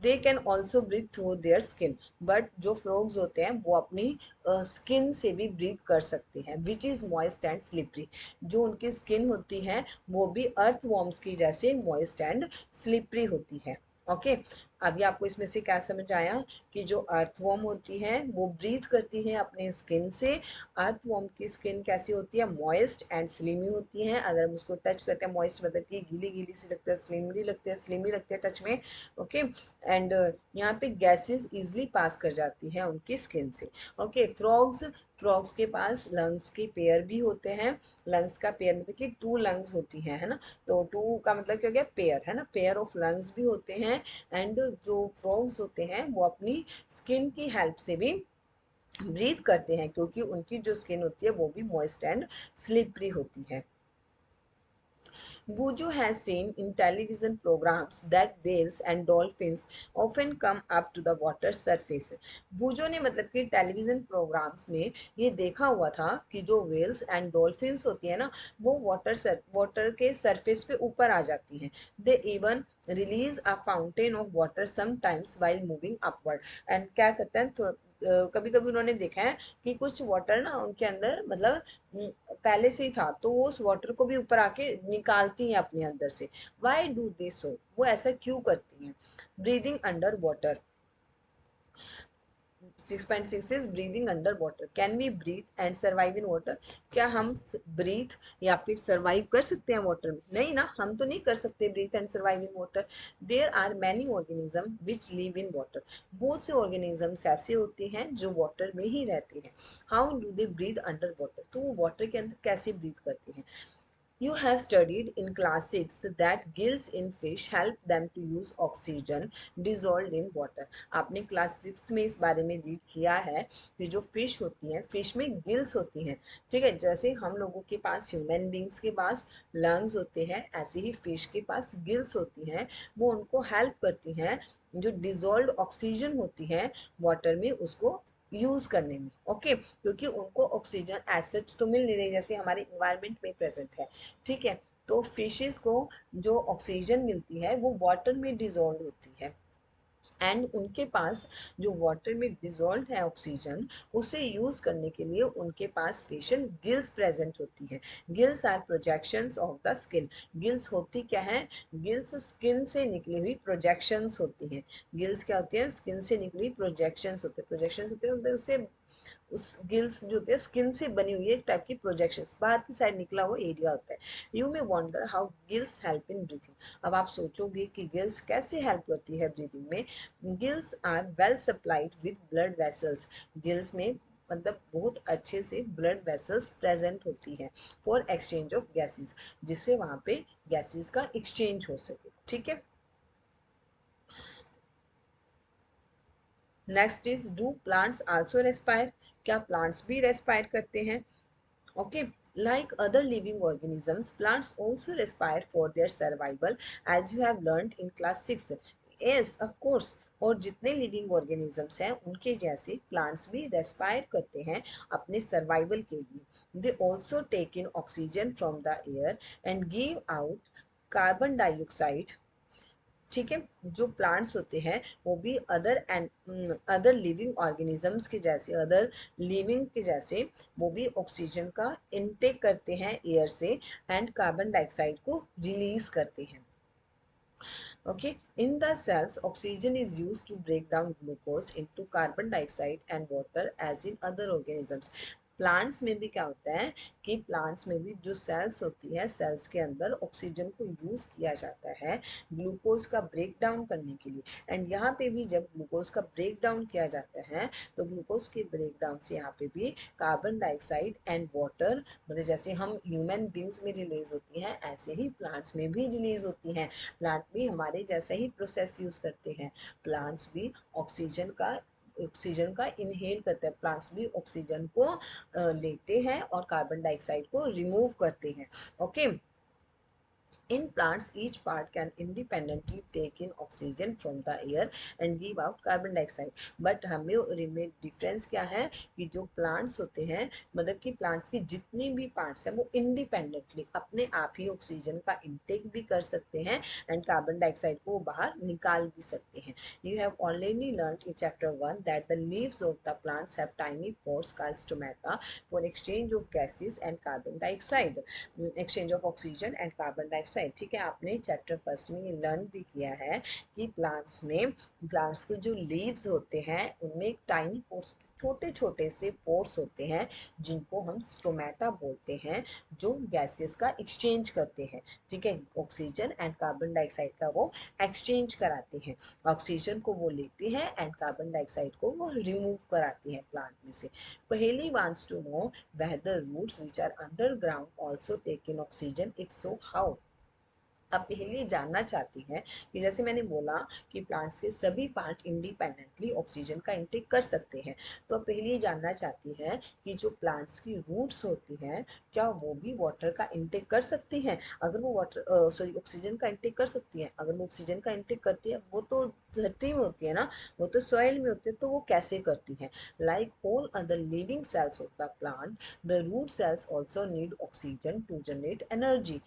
they can also breathe through their skin. But जो फ्रॉग्स होते हैं वो अपनी स्किन से भी ब्रीथ कर सकते हैं, which is moist and slippery. जो उनकी स्किन होती है वो भी अर्थ वॉर्म्स की जैसे मॉइस्ट एंड स्लिपरी होती है। ओके, अभी आपको इसमें से क्या समझ आया कि जो अर्थवॉर्म होती है वो ब्रीथ करती है अपने स्किन से। अर्थवॉर्म की स्किन कैसी होती है, मॉइस्ट एंड स्लिमी होती है। अगर हम उसको टच करते हैं, मॉइस्ट मतलब कि गीली गीली सी लगता है, स्लिमी लगते हैं टच में। ओके, एंड यहाँ पे गैसेस इजीली पास कर जाती हैं उनकी स्किन से। ओके, फ्रॉग्स, फ्रॉग्स के पास लंग्स के पेयर भी होते हैं। लंग्स का पेयर मतलब कि टू लंग्स होती हैं, है ना। तो टू का मतलब क्या हो गया, पेयर, है ना। पेयर ऑफ लंग्स भी होते हैं। एंड जो फ्रॉग्स होते हैं वो अपनी स्किन की हेल्प से भी ब्रीथ करते हैं, क्योंकि उनकी जो स्किन होती है वो भी मॉइस्ट एंड स्लिपरी होती है। Bujo has seen in television programs that whales and dolphins often come up to the water surface. बूजो ने मतलब कि टेलीविजन प्रोग्राम्स में ये देखा हुआ था कि जो वेल्स एंड डॉल्फिन्स होती है ना वो वाटर के सरफेस पे ऊपर आ जाती हैं। They even release a fountain of water sometimes while moving upward. And क्या करते हैं, कभी कभी उन्होंने देखा है कि कुछ वाटर ना उनके अंदर मतलब पहले से ही था, तो वो उस वाटर को भी ऊपर आके निकालती हैं अपने अंदर से। वाई डू दे सो, वो ऐसा क्यों करती हैं? Breathing under water. 6.6 is breathing under water. Can we breathe and survive in water? क्या हम ब्रीथ या फिर सर्वाइव कर सकते हैं वाटर में? नहीं ना, हम तो नहीं कर सकते breathe and survive in water. There are many organism which live in water. बहुत से ऑर्गेनिजम्स ऐसे होते हैं जो वाटर में ही रहते हैं। How do they breathe under water? तो वो वाटर के अंदर कैसे ब्रीथ करते हैं? You have studied in class 6 that gills in fish help them to use oxygen dissolved in water. आपने क्लास 6 में इस बारे में रीड किया है कि जो फिश होती हैं, फिश में गिल्स होती हैं। ठीक है, जैसे हम लोगों के पास, ह्यूमन बींग्स के पास लंग्स होते हैं, ऐसे ही फिश के पास गिल्स होती हैं। वो उनको हेल्प करती हैं जो डिजोल्व ऑक्सीजन होती है वाटर में, उसको यूज करने में। ओके, क्योंकि उनको ऑक्सीजन एज सच तो मिल नहीं रही जैसे हमारे इन्वायरमेंट में प्रेजेंट है। ठीक है, तो फिशेस को जो ऑक्सीजन मिलती है वो वाटर में डिजोल्व होती है, एंड उनके पास जो वाटर में डिजोल्व है ऑक्सीजन, उसे यूज करने के लिए उनके पास स्पेशल गिल्स प्रेजेंट होती है। Gills are projections of the skin. Gills होती क्या है? गिल्स स्किन से निकली हुई प्रोजेक्शंस होती हैं। गिल्स क्या होती है? स्किन से निकली हुई प्रोजेक्शंस होते हैं। प्रोजेक्शंस होते हैं उसे, उस गिल्स जो होते हैं स्किन से बनी हुई एक टाइप की प्रोजेक्शंस, बाहर की साइड निकला हुआ एरिया होता है। You may wonder how gills help in breathing. अब आप सोचोगे कि गिल्स कैसे हेल्प करती है ब्रीदिंग में। Gills are well supplied with blood vessels. Gills में मतलब बहुत अच्छे से ब्लड वेसल्स प्रेजेंट होती है फॉर एक्सचेंज ऑफ गैसेस, जिससे वहां पे गैसेस का एक्सचेंज हो सके। ठीक है, next is do plants also respire? क्या प्लांट्स भी रेस्पायर करते हैं? Okay, like other living organisms, plants also respire for their survival, as you have learned in class 6. Yes, of course. और जितने लिविंग ऑर्गेनिजम्स हैं उनके जैसे प्लांट्स भी रेस्पायर करते हैं अपने सर्वाइवल के लिए। They also take in oxygen from the air and give out carbon dioxide. ठीक है, जो प्लांट्स होते हैं वो भी अदर लिविंग ऑर्गेनिजम्स के जैसे, अदर लिविंग के जैसे वो भी ऑक्सीजन का इनटेक करते हैं एयर से, एंड कार्बन डाइऑक्साइड को रिलीज करते हैं। Okay, in the cells, oxygen is used to break down glucose into carbon dioxide and water as in other organisms. Plants में भी क्या होता है कि प्लांट्स में भी जो सेल्स होती है, सेल्स के अंदर ऑक्सीजन को यूज किया जाता है ग्लूकोज का ब्रेक डाउन करने के लिए। एंड यहाँ पे भी जब ग्लूकोज का ब्रेक डाउन किया जाता है तो ग्लूकोज के ब्रेक डाउन से यहाँ पे भी कार्बन डाइऑक्साइड एंड वाटर, मतलब जैसे हम ह्यूमन बींग्स में रिलीज होती हैं ऐसे ही प्लांट्स में भी रिलीज होती हैं। प्लांट भी हमारे जैसा ही प्रोसेस यूज करते हैं। प्लांट्स भी ऑक्सीजन का इनहेल करते हैं। प्लांट्स भी ऑक्सीजन को लेते हैं और कार्बन डाइऑक्साइड को रिमूव करते हैं। Okay, in plants, each part can independently take in oxygen from the air and give out carbon dioxide. But हमें डिफरेंस क्या है कि जो प्लांट्स होते हैं, मतलब कि प्लांट्स की जितनी भी पार्ट्स हैं वो इंडिपेंडेंटली अपने आप ही ऑक्सीजन का इंटेक भी कर सकते हैं एंड कार्बन डाइऑक्साइड को बाहर निकाल भी सकते हैं। You have already learned in chapter 1 that the leaves of the plants have tiny pores called stomata for exchange of gases and carbon dioxide, exchange of oxygen and carbon dioxide। ठीक है, आपने chapter first में ये learn भी किया है कि plants के जो लीव्स होते हैं उनमें एक टाइनी पोर्स, छोटे छोटे से पोर्स होते हैं जिनको हम स्टोमेटा बोलते हैं, जो गैसेस का एक्सचेंज करते हैं। ठीक है, ऑक्सीजन एंड कार्बन डाइऑक्साइड का वो एक्सचेंज कराते हैं। ऑक्सीजन को वो लेते हैं एंड कार्बन डाइऑक्साइड को वो रिमूव कराते हैं प्लांट में से। पहली wants to know whether roots which are underground also take in oxygen, if so how? अब पहले जानना चाहती हैं कि जैसे मैंने बोला कि प्लांट्स के सभी पार्ट इंडिपेंडेंटली ऑक्सीजन का इंटेक कर सकते हैं, तो अब पहले जानना चाहती है कि जो प्लांट्स की रूट्स होती हैं क्या वो भी वाटर का इंटेक कर सकती हैं? अगर वो ऑक्सीजन का इंटेक कर सकती है, अगर वो ऑक्सीजन का इंटेक करती है, वो तो धरती में होती है ना, वो तो सॉइल में होती है, तो वो कैसे करती है? Like all other living cells of the plant, the root cells also need oxygen to generate energy.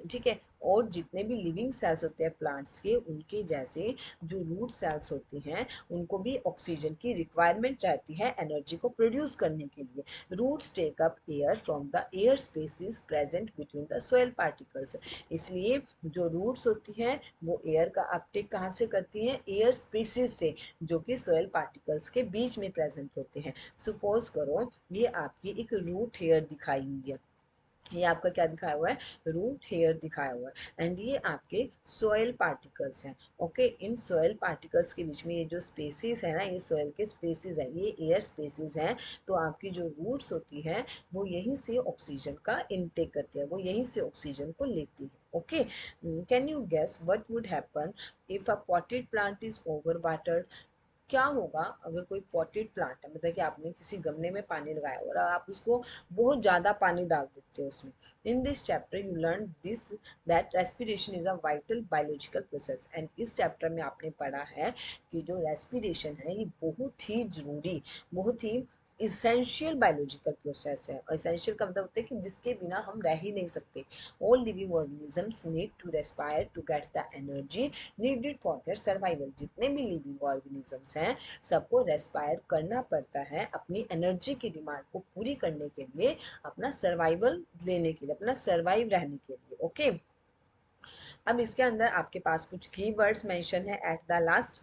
ठीक है, और जितने भी लिविंग सेल्स होते हैं प्लांट्स के, उनके जैसे जो रूट सेल्स होती हैं उनको भी ऑक्सीजन की रिक्वायरमेंट रहती है एनर्जी को प्रोड्यूस करने के लिए। Roots take up air from the air spaces present between the soil particles. इसलिए जो रूट्स होती हैं वो एयर का अपटेक कहाँ से करती हैं, एयर स्पेसिस से, जो कि सोइल पार्टिकल्स के बीच में प्रेजेंट होते हैं। सपोज करो ये आपकी एक रूट हेयर दिखाई हुई है, ये आपका क्या दिखाया हुआ है, रूट हेयर दिखाया हुआ है, एंड ये आपके सोयल पार्टिकल्स हैं। ओके, इन सोयल पार्टिकल्स के बीच में ये जो स्पेसिस है ना, ये सोयल के स्पेसिस है, ये एयर स्पेसिस हैं। तो आपकी जो रूट्स होती है वो यहीं से ऑक्सीजन का इनटेक करती है, वो यहीं से ऑक्सीजन को लेती है। Okay, can you guess what would happen if a potted plant is overwatered. क्या होगा अगर कोई पॉटेड प्लांट है, मतलब कि आपने किसी गमले में पानी लगाया और आप उसको बहुत ज़्यादा पानी डाल देते हो उसमें। In this chapter you learn this that respiration is a vital biological process. And इस चैप्टर में आपने पढ़ा है कि जो रेस्पिरेशन है ये बहुत ही ज़रूरी, बहुत ही इसेंशियल बायोलॉजिकल प्रोसेस है। और इसेंशियल का मतलब होता है कि जिसके बिना हम रह ही नहीं सकते। All living organisms need to respire to get the energy needed for their survival. जितने भी लिविंग ऑर्गेनिजम्स हैं सबको रेस्पायर करना पड़ता है अपनी एनर्जी की डिमांड को पूरी करने के लिए, अपना सर्वाइवल लेने के लिए, अपना सर्वाइव रहने के लिए। ओके, अब इसके अंदर आपके पास कुछ की वर्ड्स मेंशन है at the last.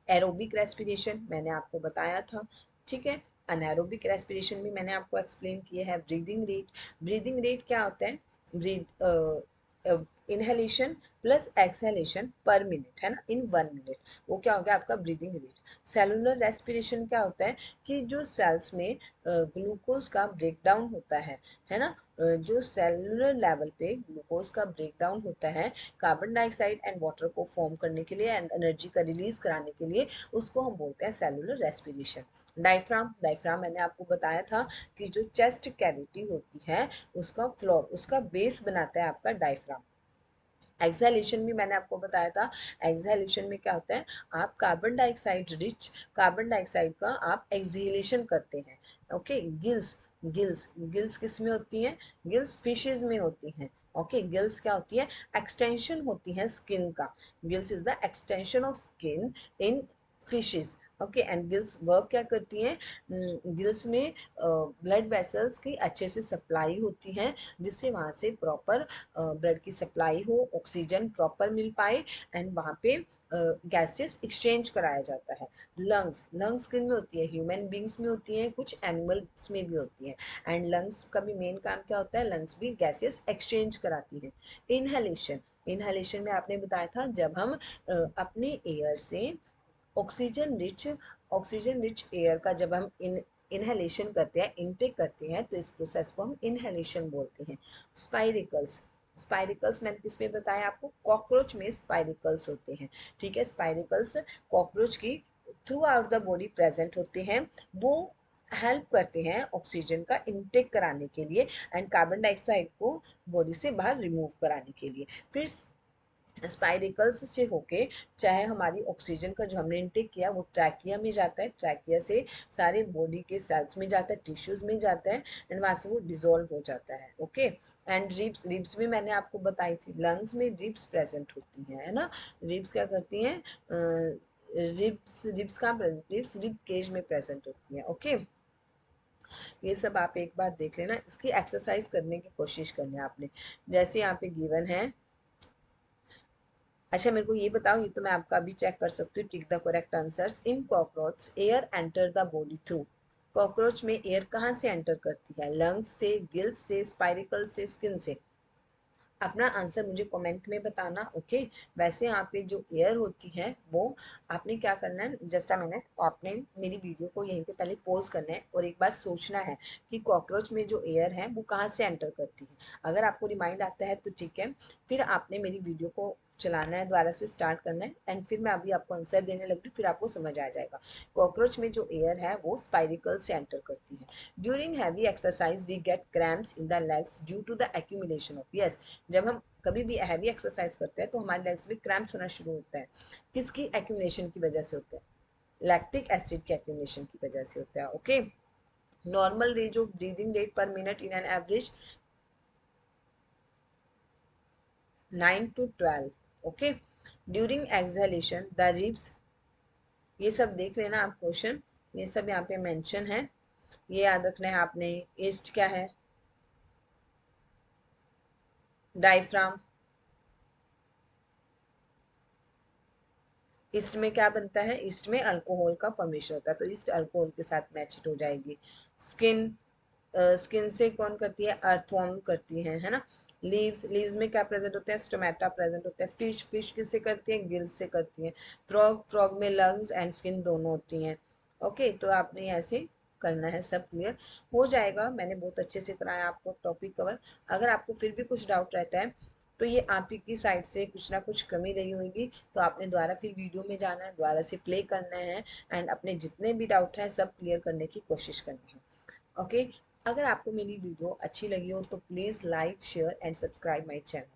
Aerobic respiration मैंने आपको बताया था, ठीक है। अनएरोबिक रेस्पिरेशन भी मैंने आपको एक्सप्लेन किया है। ब्रीदिंग रेट, ब्रीदिंग रेट क्या होता है, ब्रीद इनहेलेशन प्लस एक्सहेलेशन पर मिनट, है ना, इन 1 मिनट, वो क्या हो गया आपका ब्रीदिंग रेट। सेलुलर रेस्पिरेशन क्या होता है कि जो सेल्स में ग्लूकोज का ब्रेकडाउन होता है ना, जो सेलुलर लेवल पे ग्लूकोज का ब्रेकडाउन होता है कार्बन डाइऑक्साइड एंड वाटर को फॉर्म करने के लिए एंड एनर्जी का रिलीज कराने के लिए, उसको हम बोलते हैं सेलुलर रेस्पिरेशन। डायफ्राम, डायफ्राम मैंने आपको बताया था कि जो चेस्ट कैविटी होती है उसका फ्लोर, उसका बेस बनाता है आपका डायफ्राम। एक्सहेलेशन भी मैंने आपको बताया था। एक्सहेलेशन में क्या होता है, आप carbon dioxide rich carbon dioxide का आप एक्सहेलेशन करते हैं। ओके, गिल्स, गिल्स, गिल्स किस में होती हैं, गिल्स फिशेज में होती हैं। ओके, गिल्स क्या होती है, एक्सटेंशन होती है स्किन का। Gills is the extension of skin in fishes. Okay, and gills work क्या करती हैं, गिल्स में ब्लड वेसल्स की अच्छे से सप्लाई होती है, जिससे वहाँ से प्रॉपर ब्लड की सप्लाई हो, ऑक्सीजन प्रॉपर मिल पाए, एंड वहाँ पे गैसेस एक्सचेंज कराया जाता है। लंग्स, लंग्स किन में होती है, ह्यूमन बींग्स में होती हैं, कुछ एनिमल्स में भी होती हैं। एंड लंग्स का भी मेन काम क्या होता है, लंग्स भी गैसेस एक्सचेंज कराती हैं। इनहेलेशन, इनहेलेशन में आपने बताया था जब हम अपने एयर से ऑक्सीजन रिच एयर का जब हम इनहेलेशन करते हैं, इनटेक करते हैं, तो इस प्रोसेस को हम इनहेलेशन बोलते हैं। स्पाइरिकल्स, स्पाइरिकल्स मैंने किसमें बताया आपको, कॉकरोच में स्पाइरिकल्स होते हैं। ठीक है, स्पाइरिकल्स कॉकरोच की through out the body present होते हैं। वो हेल्प करते हैं ऑक्सीजन का इनटेक कराने के लिए एंड कार्बन डाइऑक्साइड को बॉडी से बाहर रिमूव कराने के लिए। फिर स्पाइरिकल्स से होके चाहे हमारी ऑक्सीजन का जो हमने इनटेक किया वो ट्रैकिया में जाता है, ट्रैकिया से सारे बॉडी के सेल्स में जाता है, टिश्यूज में जाता है, एंड वहाँ से वो डिजोल्व हो जाता है। ओके, एंड रिब्स, रिब्स भी मैंने आपको बताई थी, लंग्स में रिब्स प्रेजेंट होती हैं, है ना। रिब्स क्या करती हैं, रिब्स, रिब्स कहाँ प्रेजेंट, रिब्स रिब केज में प्रेजेंट होती हैं। ओके, ये सब आप एक बार देख लेना, इसकी एक्सरसाइज करने की कोशिश करना आपने, जैसे यहाँ पे गिवन है। अच्छा मेरे को ये बताओ, ये तो मैं आपका अभी चेक कर सकती हूँ, tick the correct answers. In cockroach air enter the body through. Cockroach में एयर कहाँ से एंटर करती है, लंग्स से, गिल्स से, स्पाइरिकल से, स्किन से। अपना आंसर मुझे कमेंट में बताना। ओके, वैसे यहाँ पे जो एयर होती है वो आपने क्या करना है, जस्ट अ मिनट, आपने मेरी वीडियो को यहीं पे पहले पॉज करना है और एक बार सोचना है कि कॉकरोच में जो एयर है वो कहाँ से एंटर करती है। अगर आपको रिमाइंड आता है तो ठीक है, फिर आपने मेरी वीडियो को चलाना है, दोबारा से स्टार्ट करना है, एंड फिर मैं अभी आपको आंसर देने लगी, फिर आपको समझ आ जाएगा। कॉकरोच में जो एयर है वो स्पाइरिकल से एंटर करती है। During heavy exercise we get cramps in the legs due to the accumulation of, yes, जब हम कभी भी हैवी एक्सरसाइज करते हैं तो हमारे लेग्स में क्रैम्प्स होना शुरू होता है। किसकी एक्यूमुलेशन की वजह से होता है, लैक्टिक एसिड के एक्यूमुलेशन की वजह से होता है। Okay, normal range of breathing rate पर minute in an average, 9 to 12। Okay, during exhalation the ribs, ये सब देख लेना आप क्वेश्चन, ये सब यहाँ पे मेंशन है, ये याद रखना है आपने। ईस्ट क्या है? डायफ्राम। ईस्ट में क्या बनता है? ईस्ट में अल्कोहल का फॉर्मेशन होता है, तो ईस्ट अल्कोहल के साथ मैच हो जाएगी। स्किन, स्किन से कौन करती है? अर्थवॉर्म करती है ना। लीव्स, लीव्स में क्या प्रेजेंट होता है? स्टोमेटा प्रेजेंट होता है। फिश, फिश किससे करती है? गिल्स से करती है। फ्रॉग, फ्रॉग में लंग्स एंड स्किन दोनों होती हैं। ओके, तो आपने ऐसे करना है, सब क्लियर हो जाएगा। मैंने बहुत अच्छे से कराया आपको टॉपिक कवर। अगर आपको फिर भी कुछ डाउट रहता है तो ये आप ही की साइड से कुछ ना कुछ कमी रही होगी, तो आपने दोबारा फिर वीडियो में जाना है, दोबारा से प्ले करना है एंड अपने जितने भी डाउट हैं सब क्लियर करने की कोशिश करनी है। ओके, अगर आपको मेरी वीडियो अच्छी लगी हो तो please like share and subscribe my channel.